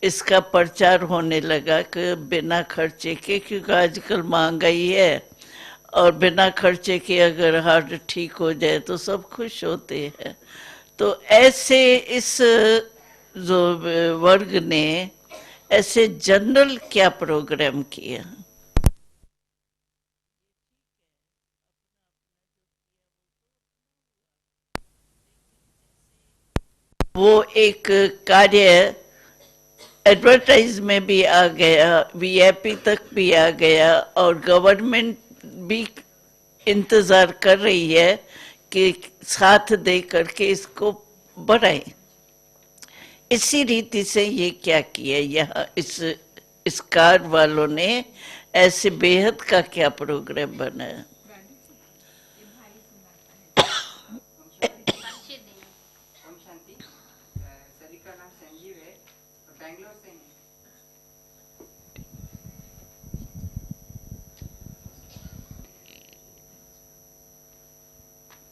इसका प्रचार होने लगा कि बिना खर्चे के, क्योंकि आजकल महंगाई है और बिना खर्चे के अगर हार्ट ठीक हो जाए तो सब खुश होते हैं। तो ऐसे इस जो वर्ग ने ऐसे जनरल क्या प्रोग्राम किया, वो एक कार्य एडवर्टाइज में भी आ गया, वीआईपी तक भी आ गया और गवर्नमेंट भी इंतजार कर रही है कि साथ दे करके इसको बढ़ाए। इसी रीति से ये क्या किया यहाँ इस कार वालों ने, ऐसे बेहद का क्या प्रोग्राम बनाया।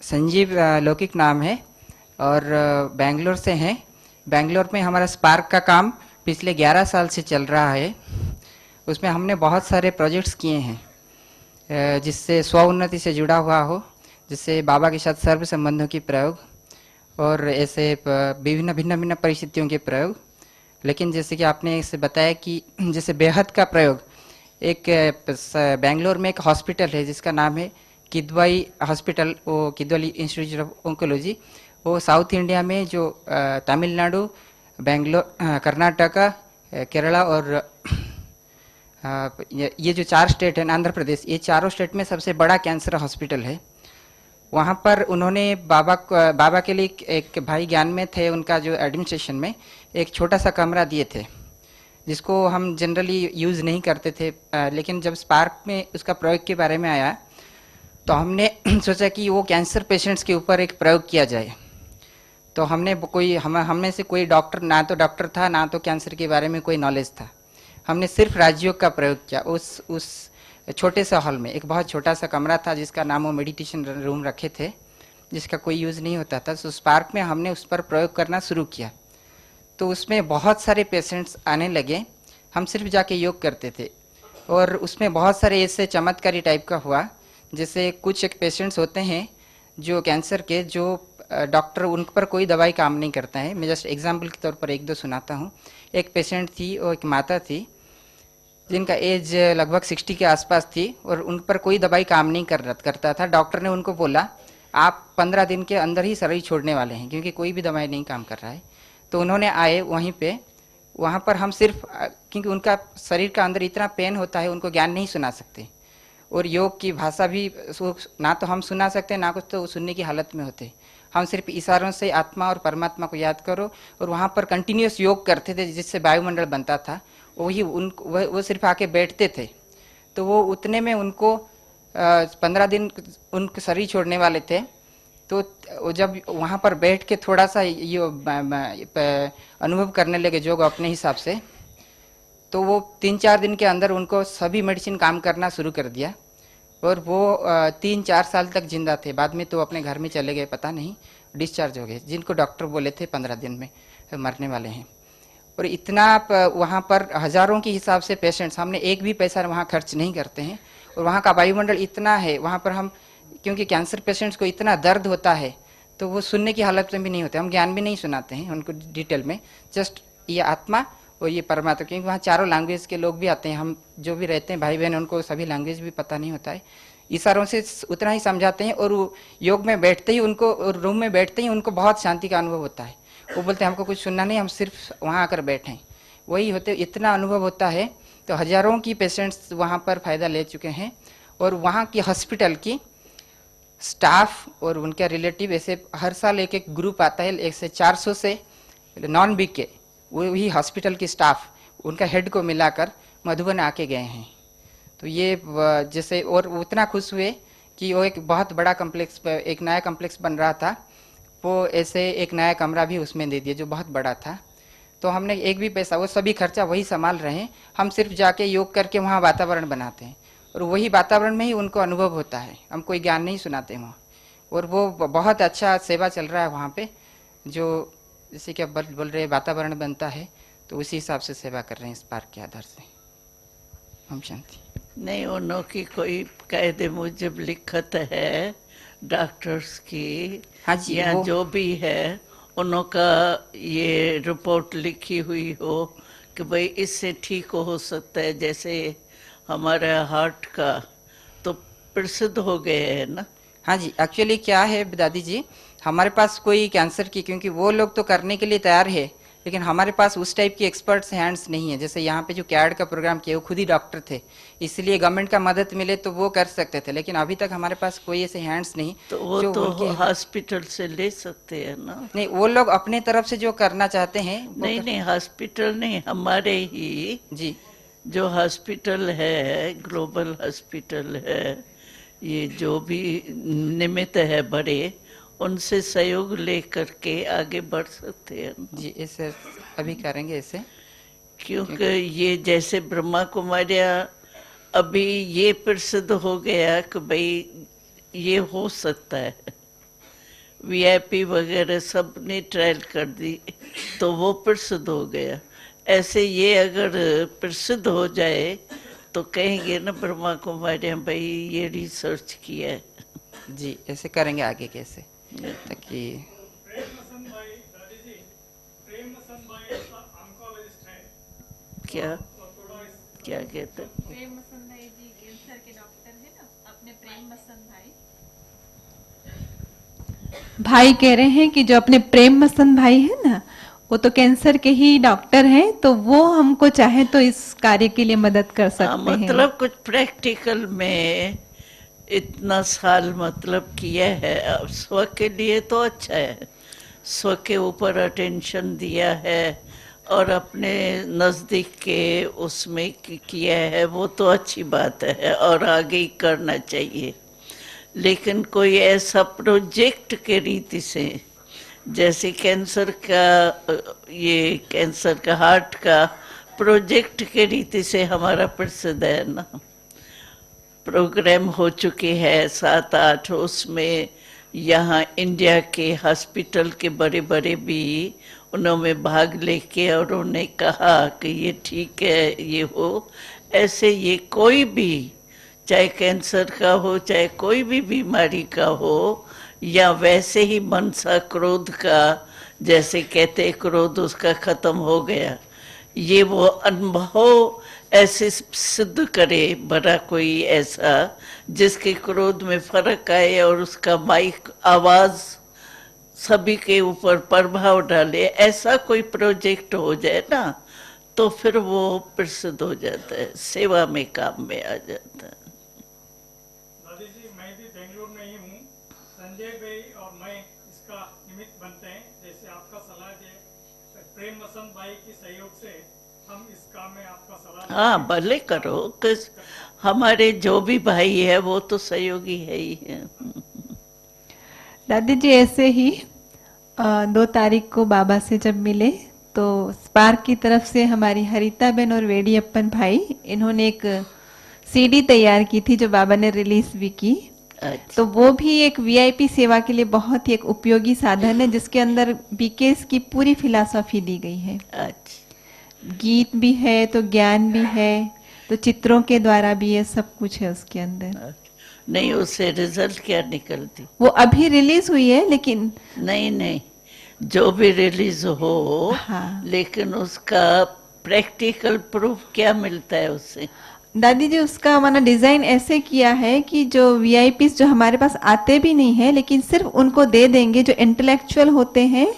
संजीव लौकिक नाम है और बेंगलोर से हैं। बेंगलोर में हमारा स्पार्क का काम पिछले 11 साल से चल रहा है। उसमें हमने बहुत सारे प्रोजेक्ट्स किए हैं जिससे स्व उन्नति से जुड़ा हुआ हो, जिससे बाबा के साथ सर्व संबंधों की प्रयोग और ऐसे विभिन्न भिन्न भिन्न परिस्थितियों के प्रयोग। लेकिन जैसे कि आपने इसे बताया कि जैसे बेहद का प्रयोग, एक बेंगलोर में एक हॉस्पिटल है जिसका नाम है किद्वाई हॉस्पिटल, वो किद्वाई इंस्टीट्यूट ऑफ ओंकोलॉजी। वो साउथ इंडिया में जो तमिलनाडु, बेंगलोर, कर्नाटका, केरला और ये जो 4 स्टेट हैं, आंध्र प्रदेश, ये चारों स्टेट में सबसे बड़ा कैंसर हॉस्पिटल है। वहाँ पर उन्होंने बाबा के लिए एक भाई ज्ञान में थे, उनका जो एडमिनिस्ट्रेशन में एक छोटा सा कमरा दिए थे जिसको हम जनरली यूज़ नहीं करते थे। लेकिन जब स्पार्क में उसका प्रयोग के बारे में आया तो हमने सोचा कि वो कैंसर पेशेंट्स के ऊपर एक प्रयोग किया जाए। तो हमने हम में से कोई डॉक्टर, ना तो डॉक्टर था ना तो कैंसर के बारे में कोई नॉलेज था। हमने सिर्फ राजयोग का प्रयोग किया। उस छोटे से हॉल में एक बहुत छोटा सा कमरा था जिसका नाम वो मेडिटेशन रूम रखे थे, जिसका कोई यूज़ नहीं होता था। तो स्पार्क में हमने उस पर प्रयोग करना शुरू किया तो उसमें बहुत सारे पेशेंट्स आने लगे। हम सिर्फ जाके योग करते थे और उसमें बहुत सारे ऐसे चमत्कारी टाइप का हुआ। जैसे कुछ एक पेशेंट्स होते हैं जो कैंसर के, जो डॉक्टर उन पर कोई दवाई काम नहीं करता है। मैं जस्ट एग्जांपल के तौर पर 1-2 सुनाता हूँ। एक पेशेंट थी, वो एक माता थी जिनका एज लगभग 60 के आसपास थी और उन पर कोई दवाई काम नहीं करता था। डॉक्टर ने उनको बोला आप 15 दिन के अंदर ही शरीर छोड़ने वाले हैं क्योंकि कोई भी दवाई नहीं काम कर रहा है। तो उन्होंने आए वहीं पे, वहाँ पर हम सिर्फ, क्योंकि उनका शरीर का अंदर इतना पेन होता है, उनको ज्ञान नहीं सुना सकते और योग की भाषा भी ना तो हम सुना सकते ना कुछ, तो सुनने की हालत में होते। हम सिर्फ इशारों से आत्मा और परमात्मा को याद करो, और वहाँ पर कंटिन्यूस योग करते थे जिससे वायुमंडल बनता था। वही वो सिर्फ आके बैठते थे। तो वो उतने में उनको 15 दिन उनके शरीर छोड़ने वाले थे। तो वो जब वहाँ पर बैठ के थोड़ा सा ये अनुभव करने लगे योग अपने हिसाब से, तो वो 3-4 दिन के अंदर उनको सभी मेडिसिन काम करना शुरू कर दिया और वो 3-4 साल तक जिंदा थे। बाद में तो अपने घर में चले गए, पता नहीं डिस्चार्ज हो गए, जिनको डॉक्टर बोले थे 15 दिन में मरने वाले हैं। और इतना वहाँ पर हजारों के हिसाब से पेशेंट्स, हमने एक भी पैसा वहाँ खर्च नहीं करते हैं। और वहाँ का वायुमंडल इतना है, वहाँ पर हम, क्योंकि कैंसर पेशेंट्स को इतना दर्द होता है तो वो सुनने की हालत में भी नहीं होते, हम ज्ञान भी नहीं सुनाते हैं उनको डिटेल में, जस्ट ये आत्मा और ये परमात्मा, क्योंकि वहाँ चारों लैंग्वेज के लोग भी आते हैं, हम जो भी रहते हैं भाई बहन उनको सभी लैंग्वेज भी पता नहीं होता है, इशारों से उतना ही समझाते हैं। और वो योग में बैठते ही उनको, रूम में बैठते ही उनको बहुत शांति का अनुभव होता है। वो बोलते हैं हमको कुछ सुनना नहीं, हम सिर्फ वहाँ आकर बैठें, वही होते, इतना अनुभव होता है। तो हजारों की पेशेंट्स वहाँ पर फ़ायदा ले चुके हैं। और वहाँ की हॉस्पिटल की स्टाफ और उनके रिलेटिव, ऐसे हर साल एक एक ग्रुप आता है, ऐसे 400 से नॉन बिग के वही हॉस्पिटल की स्टाफ, उनका हेड को मिलाकर मधुबन आके गए हैं। तो ये जैसे, और उतना खुश हुए कि वो एक बहुत बड़ा कम्प्लेक्स, एक नया कम्प्लेक्स बन रहा था, वो ऐसे एक नया कमरा भी उसमें दे दिया जो बहुत बड़ा था। तो हमने एक भी पैसा, वो सभी खर्चा वही संभाल रहे हैं, हम सिर्फ जाके योग करके वहाँ वातावरण बनाते हैं और वही वातावरण में ही उनको अनुभव होता है, हम कोई ज्ञान नहीं सुनाते वहाँ। और वो बहुत अच्छा सेवा चल रहा है वहाँ पे, जो जैसे कि आप बोल रहे वातावरण बनता है, तो उसी हिसाब से सेवा कर रहे हैं इस पार्क के आधार से। हम शांति नहीं, उन्हों की कोई कायदे मुजब लिखत है डॉक्टर्स की, हाँ जी, या जो भी है उन्हों का ये रिपोर्ट लिखी हुई हो कि भाई इससे ठीक हो सकता है, जैसे हमारा हार्ट का तो प्रसिद्ध हो गए है ना। हाँ जी, एक्चुअली क्या है दादी जी, हमारे पास कोई कैंसर की, क्योंकि वो लोग तो करने के लिए तैयार है, लेकिन हमारे पास उस टाइप की एक्सपर्ट्स हैंड्स नहीं है। जैसे यहाँ पे जो कैड का प्रोग्राम किया वो खुद ही डॉक्टर थे, इसलिए गवर्नमेंट का मदद मिले तो वो कर सकते थे, लेकिन अभी तक हमारे पास कोई ऐसे हैंड्स नहीं। तो वो तो हॉस्पिटल से ले सकते हैं ना। नहीं, वो लोग अपने तरफ से जो करना चाहते हैं। नहीं नहीं, हॉस्पिटल नहीं, हमारे ही जी जो हॉस्पिटल है, ग्लोबल हॉस्पिटल है, ये जो भी निमित्त है बड़े, उनसे सहयोग लेकर के आगे बढ़ सकते हैं जी। ऐसे अभी करेंगे ऐसे, क्योंकि ये जैसे ब्रह्मा कुमारियाँ अभी ये प्रसिद्ध हो गया कि भाई ये हो सकता है, वीआईपी वगैरह सब ने ट्रायल कर दी तो वो प्रसिद्ध हो गया। ऐसे ये अगर प्रसिद्ध हो जाए तो कहेंगे ना ब्रह्मा कुमारियाँ भाई ये रिसर्च किया है। जी, ऐसे करेंगे आगे कैसे, ताकि क्या क्या कहते हैं? प्रेम मसन भाई जी कैंसर के डॉक्टर है ना, अपने प्रेम मसन भाई कह रहे हैं कि जो अपने प्रेम मसन भाई है ना, वो तो कैंसर के ही डॉक्टर हैं, तो वो हमको चाहे तो इस कार्य के लिए मदद कर सकते हैं। मतलब कुछ प्रैक्टिकल में इतना साल मतलब किया है, अब स्व के लिए तो अच्छा है, स्व के ऊपर अटेंशन दिया है और अपने नज़दीक के उसमें किया है, वो तो अच्छी बात है और आगे ही करना चाहिए। लेकिन कोई ऐसा प्रोजेक्ट के रीति से, जैसे कैंसर का, ये कैंसर का हार्ट का प्रोजेक्ट के रीति से हमारा प्रसिद्ध है ना, प्रोग्राम हो चुके हैं 7-8, उसमें यहाँ इंडिया के हॉस्पिटल के बड़े बड़े भी उन्होंने भाग लेके और उन्होंने कहा कि ये ठीक है, ये हो। ऐसे ये कोई भी, चाहे कैंसर का हो, चाहे कोई भी बीमारी का हो, या वैसे ही मनसा क्रोध का, जैसे कहते क्रोध उसका खत्म हो गया, ये वो अनुभव ऐसे सिद्ध करे बड़ा कोई ऐसा जिसके क्रोध में फर्क आए और उसका माइक आवाज सभी के ऊपर प्रभाव डाले, ऐसा कोई प्रोजेक्ट हो जाए ना, तो फिर वो प्रसिद्ध हो जाता है, सेवा में काम में आ जाता है। दादी जी, मैं भी बेंगलुरु में ही हूँ, संजय भाई और मैं इसका निमित्त बनते हैं, जैसे आपका सलाह दे प्रेम मसन भाई की सहयोग से हम इस काम में आपका सलाह। हाँ, भले करो, किस हमारे जो भी भाई है वो तो सहयोगी है ही है। दादी जी ऐसे ही 2 तारीख को बाबा से जब मिले तो स्पार्क की तरफ से हमारी हरिता बहन और वेडियप्पन भाई इन्होंने एक सीडी तैयार की थी जो बाबा ने रिलीज भी की। तो वो भी एक वीआईपी सेवा के लिए बहुत ही एक उपयोगी साधन है जिसके अंदर बीकेएस की पूरी फिलॉसफी दी गई है। गीत भी है तो ज्ञान भी है तो चित्रों के द्वारा भी ये सब कुछ है उसके अंदर। नहीं, उससे रिजल्ट क्या निकलती? वो अभी रिलीज हुई है लेकिन नहीं, जो भी रिलीज हो, हाँ। लेकिन उसका प्रैक्टिकल प्रूफ क्या मिलता है उससे? दादी जी उसका हमारा डिजाइन ऐसे किया है कि जो वीआईपी जो हमारे पास आते भी नहीं है लेकिन सिर्फ उनको दे देंगे, जो इंटेलेक्चुअल होते हैं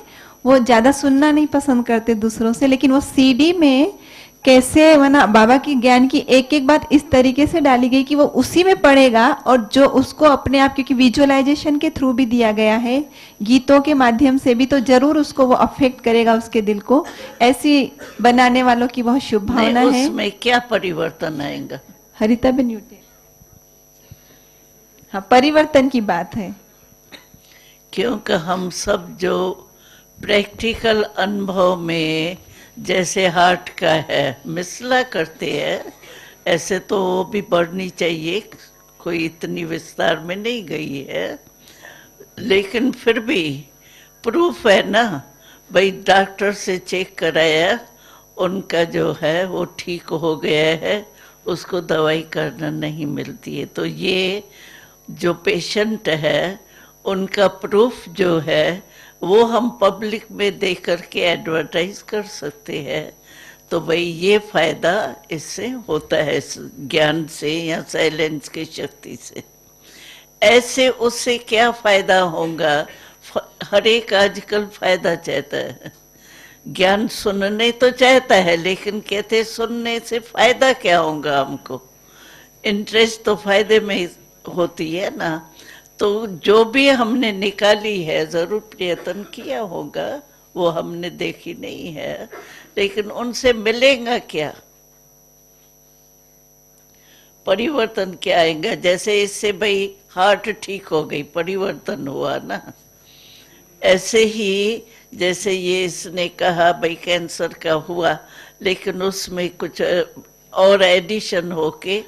वो ज्यादा सुनना नहीं पसंद करते दूसरों से, लेकिन वो सीडी में कैसे वना बाबा की ज्ञान की एक एक बात इस तरीके से डाली गई कि वो उसी में पढ़ेगा और जो उसको अपने आप, क्योंकि विजुअलाइजेशन के थ्रू भी दिया गया है, गीतों के माध्यम से भी, तो जरूर उसको वो अफेक्ट करेगा उसके दिल को। ऐसी बनाने वालों की बहुत शुभ भावना है। उसमें क्या परिवर्तन आएगा? हरिता बहन यूटे, हाँ परिवर्तन की बात है, क्योंकि हम सब जो प्रैक्टिकल अनुभव में जैसे हार्ट का है मिसला करते हैं, ऐसे तो वो भी बढ़नी चाहिए, कोई इतनी विस्तार में नहीं गई है, लेकिन फिर भी प्रूफ है ना भाई, डॉक्टर से चेक कराया, उनका जो है वो ठीक हो गया है, उसको दवाई करना नहीं मिलती है। तो ये जो पेशेंट है उनका प्रूफ जो है वो हम पब्लिक में दे करके एडवर्टाइज कर सकते हैं। तो भाई ये फायदा इससे होता है, इस ज्ञान से या साइलेंस की शक्ति से। ऐसे उससे क्या फायदा होगा? हर एक आजकल फायदा चाहता है, ज्ञान सुनने तो चाहता है, लेकिन कहते सुनने से फायदा क्या होगा हमको? इंटरेस्ट तो फायदे में होती है ना। तो जो भी हमने निकाली है जरूर प्रयत्न किया होगा, वो हमने देखी नहीं है, लेकिन उनसे मिलेगा क्या? परिवर्तन क्या आएगा? जैसे इससे भाई हार्ट ठीक हो गई, परिवर्तन हुआ ना। ऐसे ही जैसे ये इसने कहा भाई कैंसर का हुआ, लेकिन उसमें कुछ और एडिशन होके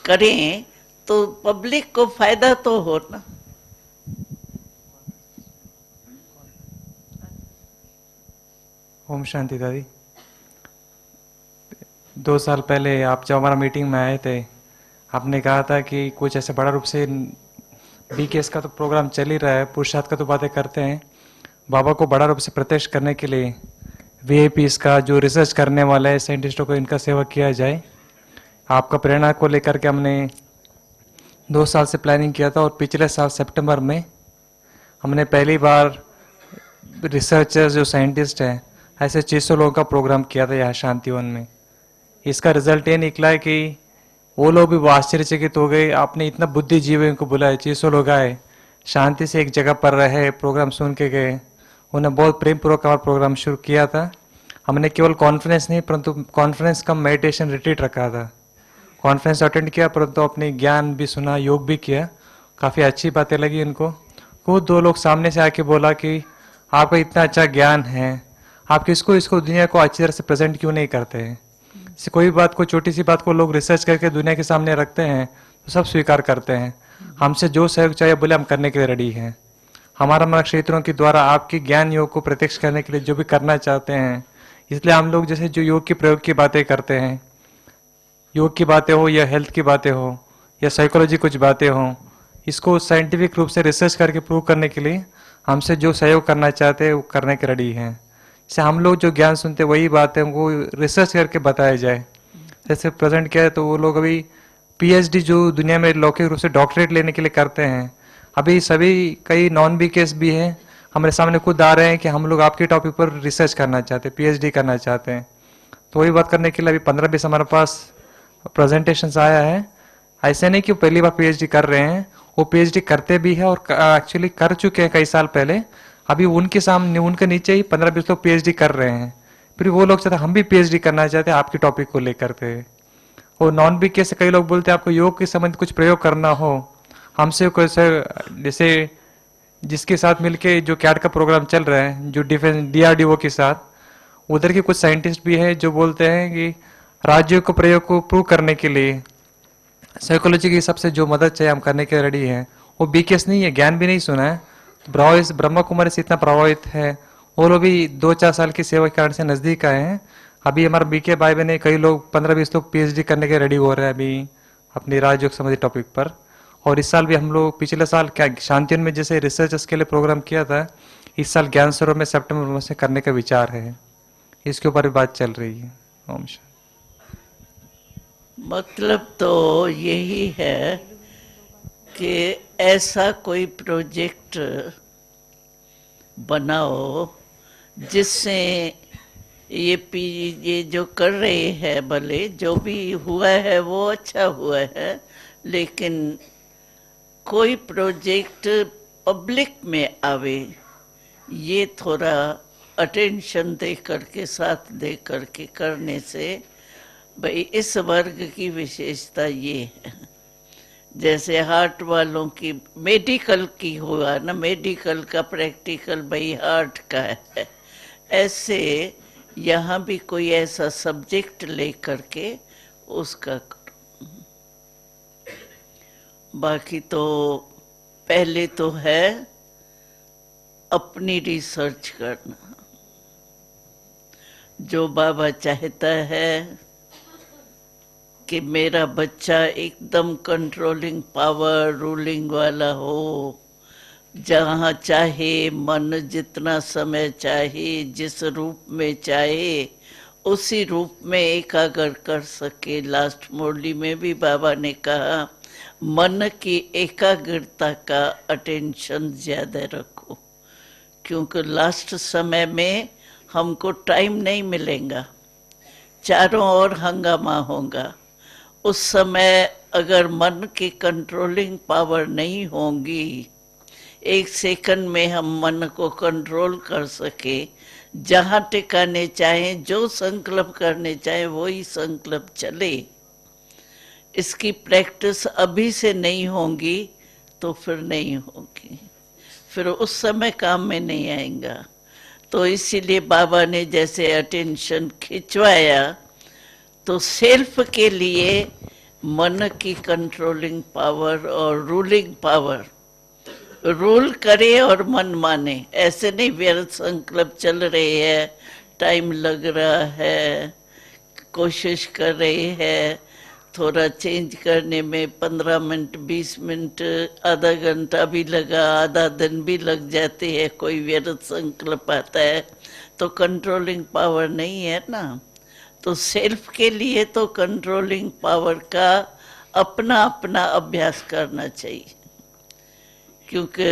करें तो पब्लिक को फायदा तो हो ना। ओम शांति दादी। 2 साल पहले आप जब हमारा मीटिंग में आए थे, आपने कहा था कि कुछ ऐसे बड़ा रूप से बीकेएस का तो प्रोग्राम चल ही रहा है, पुरुषार्थ का तो बातें करते हैं, बाबा को बड़ा रूप से प्रत्यक्ष करने के लिए वीआईपीस का जो रिसर्च करने वाला है साइंटिस्टों को, इनका सेवा किया जाए। आपका प्रेरणा को लेकर के हमने 2 साल से प्लानिंग किया था और पिछले साल सितंबर में हमने पहली बार रिसर्चर्स जो साइंटिस्ट हैं ऐसे 600 लोगों का प्रोग्राम किया था यहाँ शांतिवन में। इसका रिजल्ट ये निकला है कि वो लोग भी आश्चर्यचकित हो गए, आपने इतना बुद्धिजीवियों को बुलाया, 600 लोग आए, शांति से एक जगह पर रहे, प्रोग्राम सुन के गए, उन्हें बहुत प्रेम पूर्वक हमारा प्रोग्राम शुरू किया था। हमने केवल कॉन्फ्रेंस नहीं परंतु कॉन्फ्रेंस का मेडिटेशन रिट्रीट रखा था। कॉन्फ्रेंस अटेंड किया परंतु अपने ज्ञान भी सुना, योग भी किया, काफ़ी अच्छी बातें लगी उनको। खुद 2 लोग सामने से आके बोला कि आपका इतना अच्छा ज्ञान है, आप इसको दुनिया को अच्छी तरह से प्रेजेंट क्यों नहीं करते हैं? कोई बात को, छोटी सी बात को लोग रिसर्च करके दुनिया के सामने रखते हैं तो सब स्वीकार करते हैं। हमसे जो सहयोग चाहिए बोले हम करने के लिए रेडी हैं। हमारा क्षेत्रों के द्वारा आपके ज्ञान योग को प्रत्यक्ष करने के लिए जो भी करना चाहते हैं, इसलिए हम लोग जैसे जो योग के प्रयोग की बातें करते हैं, योग की बातें हो या हेल्थ की बातें हो या साइकोलॉजी कुछ बातें हो, इसको साइंटिफिक रूप से रिसर्च करके प्रूव करने के लिए हमसे जो सहयोग करना चाहते हैं वो करने के रेडी हैं। जैसे हम लोग जो ज्ञान सुनते वही बातें वो रिसर्च करके बताया जाए। जैसे प्रेजेंट किया है तो वो लोग अभी पीएचडी जो दुनिया में लौकिक रूप से डॉक्टरेट लेने के लिए करते हैं, अभी सभी कई नॉन बीकेएस भी हैं हमारे सामने खुद आ रहे हैं कि हम लोग आपके टॉपिक पर रिसर्च करना चाहते हैं, पीएचडी करना चाहते हैं। तो वही बात करने के लिए अभी 15-20 हमारे पास प्रेजेंटेशंस आया है। ऐसे नहीं कि पहली बार पीएचडी कर रहे हैं, वो पीएचडी करते भी है और एक्चुअली कर चुके हैं कई साल पहले। अभी उनके सामने, उनके नीचे ही 15-20 लोग पीएचडी कर रहे हैं। फिर वो लोग चाहते हम भी पीएचडी करना चाहते हैं आपके टॉपिक को लेकर के। और नॉन बीके से कई लोग बोलते हैं आपको योग के संबंध कुछ प्रयोग करना हो, हमसे जैसे जिसके साथ मिलके जो कैट का प्रोग्राम चल रहा है, जो डिफेंस DRDO के साथ, उधर के कुछ साइंटिस्ट भी हैं जो बोलते हैं कि राज्यों को प्रयोग को प्रूव करने के लिए साइकोलॉजी के हिसाब से जो मदद चाहिए हम करने के रेडी हैं। वो BKS नहीं है, ज्ञान भी नहीं सुना है, ब्रह्मा कुमारी से इतना प्रभावित है। वो लोग भी 2-4 साल की सेवा के कारण से नजदीक आए हैं। अभी हमारा BK भाई बहन कई लोग 15-20 लोग PhD करने के रेडी हो रहे हैं अभी अपनी राजयोग संबंधी टॉपिक पर। और इस साल भी हम लोग पिछले साल क्या शांतिवन में जैसे रिसर्चर्स के लिए प्रोग्राम किया था, इस साल ज्ञान सरोवर में सितंबर में करने का विचार है। इसके ऊपर भी बात चल रही है। ओम शांति। मतलब तो यही है कि ऐसा कोई प्रोजेक्ट बनाओ जिससे ये जो कर रहे हैं, भले जो भी हुआ है वो अच्छा हुआ है, लेकिन कोई प्रोजेक्ट पब्लिक में आवे, ये थोड़ा अटेंशन दे करके, साथ दे करके करने से, भाई इस वर्ग की विशेषता ये है। जैसे हार्ट वालों की मेडिकल की हुआ ना, मेडिकल का प्रैक्टिकल भाई हार्ट का है, ऐसे यहाँ भी कोई ऐसा सब्जेक्ट ले करके उसका करो। बाकी तो पहले तो है अपनी रिसर्च करना। जो बाबा चाहता है कि मेरा बच्चा एकदम कंट्रोलिंग पावर, रूलिंग वाला हो, जहाँ चाहे मन जितना समय चाहे, जिस रूप में चाहे उसी रूप में एकाग्र कर सके। लास्ट मुरली में भी बाबा ने कहा मन की एकाग्रता का अटेंशन ज्यादा रखो, क्योंकि लास्ट समय में हमको टाइम नहीं मिलेगा, चारों ओर हंगामा होगा। उस समय अगर मन की कंट्रोलिंग पावर नहीं होगी, 1 सेकंड में हम मन को कंट्रोल कर सके, जहाँ टिकाने चाहें, जो संकल्प करने चाहें वही संकल्प चले, इसकी प्रैक्टिस अभी से नहीं होगी तो फिर नहीं होगी, फिर उस समय काम में नहीं आएगा। तो इसीलिए बाबा ने जैसे अटेंशन खिंचवाया, तो सेल्फ के लिए मन की कंट्रोलिंग पावर और रूलिंग पावर, रूल करे और मन माने। ऐसे नहीं व्यर्थ संकल्प चल रहे हैं, टाइम लग रहा है, कोशिश कर रहे हैं, थोड़ा चेंज करने में 15 मिनट 20 मिनट आधा घंटा भी लगा, आधा दिन भी लग जाते हैं, कोई व्यर्थ संकल्प आता है तो कंट्रोलिंग पावर नहीं है ना। तो सेल्फ के लिए तो कंट्रोलिंग पावर का अपना अपना अभ्यास करना चाहिए, क्योंकि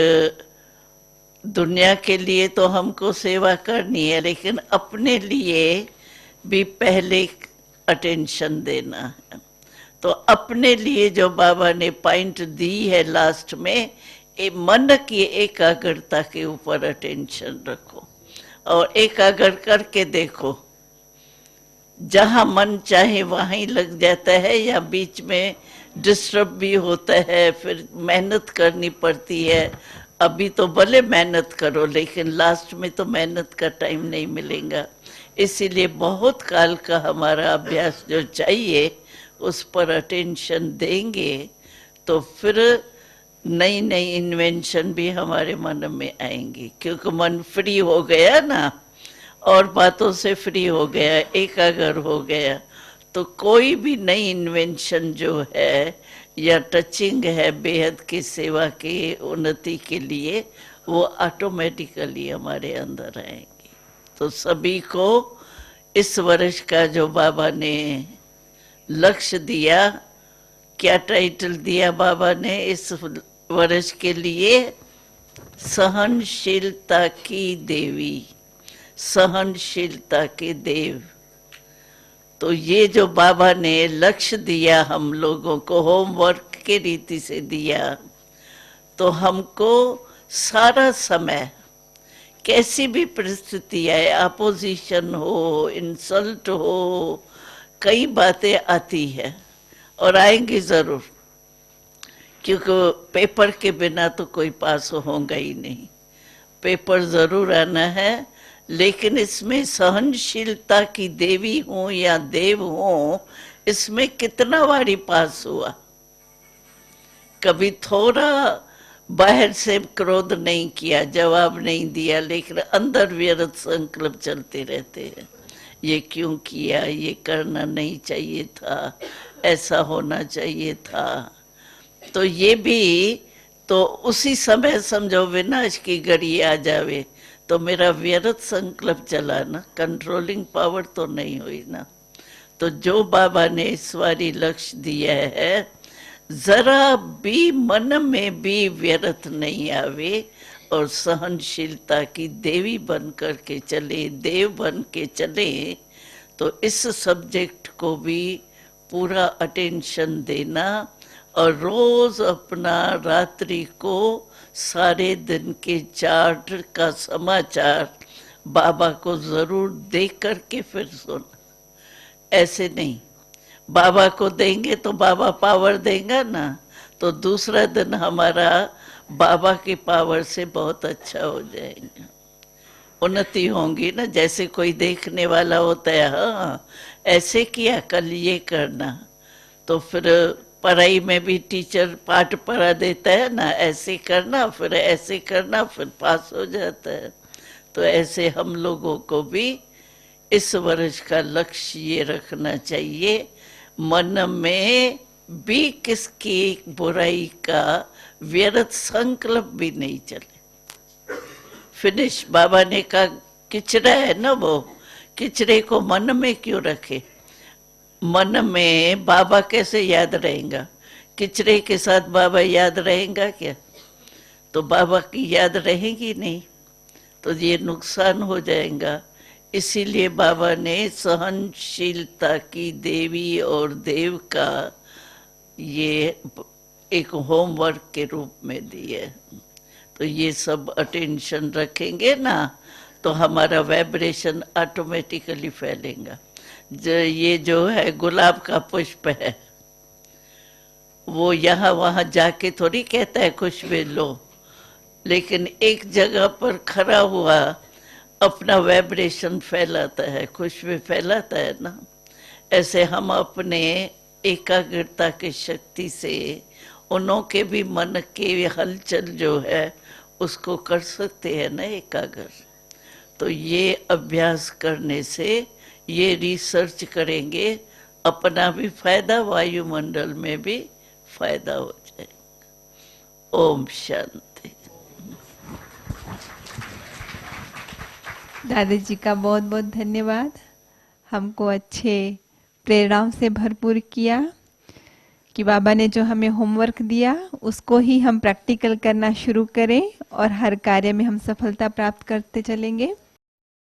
दुनिया के लिए तो हमको सेवा करनी है, लेकिन अपने लिए भी पहले अटेंशन देना है। तो अपने लिए जो बाबा ने पॉइंट दी है लास्ट में, मन की एकाग्रता के ऊपर अटेंशन रखो और एकाग्र करके देखो, जहाँ मन चाहे वहाँ ही लग जाता है या बीच में डिस्टर्ब भी होता है, फिर मेहनत करनी पड़ती है। अभी तो भले मेहनत करो, लेकिन लास्ट में तो मेहनत का टाइम नहीं मिलेगा। इसीलिए बहुत काल का हमारा अभ्यास जो चाहिए उस पर अटेंशन देंगे तो फिर नई नई इन्वेंशन भी हमारे मन में आएंगी, क्योंकि मन फ्री हो गया ना, और बातों से फ्री हो गया, एकाग्र हो गया, तो कोई भी नई इन्वेंशन जो है या टचिंग है बेहद की सेवा की उन्नति के लिए, वो ऑटोमेटिकली हमारे अंदर आएंगी। तो सभी को इस वर्ष का जो बाबा ने लक्ष्य दिया, क्या टाइटल दिया बाबा ने इस वर्ष के लिए? सहनशीलता की देवी, सहनशीलता के देव। तो ये जो बाबा ने लक्ष्य दिया हम लोगों को, होमवर्क के रीति से दिया, तो हमको सारा समय कैसी भी परिस्थिति आए, अपोजिशन हो, इंसल्ट हो, कई बातें आती है और आएंगी जरूर, क्योंकि पेपर के बिना तो कोई पास होगा ही नहीं। पेपर जरूर आना है, लेकिन इसमें सहनशीलता की देवी हो या देव हो, इसमें कितना बारी पास हुआ। कभी थोड़ा बाहर से क्रोध नहीं किया, जवाब नहीं दिया, लेकिन अंदर व्यर्थ संकल्प चलते रहते हैं। ये क्यों किया, ये करना नहीं चाहिए था, ऐसा होना चाहिए था। तो ये भी तो उसी समय समझो विनाश की घड़ी आ जावे तो मेरा व्यर्थ संकल्प चला ना, कंट्रोलिंग पावर तो नहीं हुई ना। तो जो बाबा ने इस बारी लक्ष्य दिया है, जरा भी मन में भी व्यर्थ नहीं आवे और सहनशीलता की देवी बन कर के चले, देव बन के चले, तो इस सब्जेक्ट को भी पूरा अटेंशन देना और रोज अपना रात्रि को सारे दिन के चार्ट का समाचार बाबा को जरूर देख करके फिर सुना। ऐसे नहीं, बाबा को देंगे तो बाबा पावर देगा ना, तो दूसरा दिन हमारा बाबा की पावर से बहुत अच्छा हो जाएगा, उन्नति होंगी ना। जैसे कोई देखने वाला होता है, हाँ ऐसे किया, कल ये करना, तो फिर पढ़ाई में भी टीचर पाठ पढ़ा देता है ना, ऐसे करना फिर ऐसे करना, फिर पास हो जाता है। तो ऐसे हम लोगों को भी इस वर्ष का लक्ष्य ये रखना चाहिए, मन में भी किसकी बुराई का व्यर्थ संकल्प भी नहीं चले। फिनिश। बाबा ने कहा किचरा है ना, वो किचरे को मन में क्यों रखे। मन में बाबा कैसे याद रहेगा, किचरे के साथ बाबा याद रहेगा क्या? तो बाबा की याद रहेगी नहीं, तो ये नुकसान हो जाएगा। इसीलिए बाबा ने सहनशीलता की देवी और देव का ये एक होमवर्क के रूप में दिए। तो ये सब अटेंशन रखेंगे ना, तो हमारा वाइब्रेशन ऑटोमेटिकली फैलेगा। ये जो है गुलाब का पुष्प है, वो यहाँ वहाँ जाके थोड़ी कहता है खुशबू लो, लेकिन एक जगह पर खड़ा हुआ अपना वाइब्रेशन फैलाता है, खुशबू फैलाता है ना। ऐसे हम अपने एकाग्रता की शक्ति से उन्हों के भी मन के हलचल जो है उसको कर सकते हैं ना एकाग्र। तो ये अभ्यास करने से, ये रिसर्च करेंगे, अपना भी फायदा, वायुमंडल में भी फायदा हो जाएगा। ओम शांति। दादाजी का बहुत बहुत धन्यवाद। हमको अच्छे प्रेरणाओं से भरपूर किया कि बाबा ने जो हमें होमवर्क दिया उसको ही हम प्रैक्टिकल करना शुरू करें और हर कार्य में हम सफलता प्राप्त करते चलेंगे।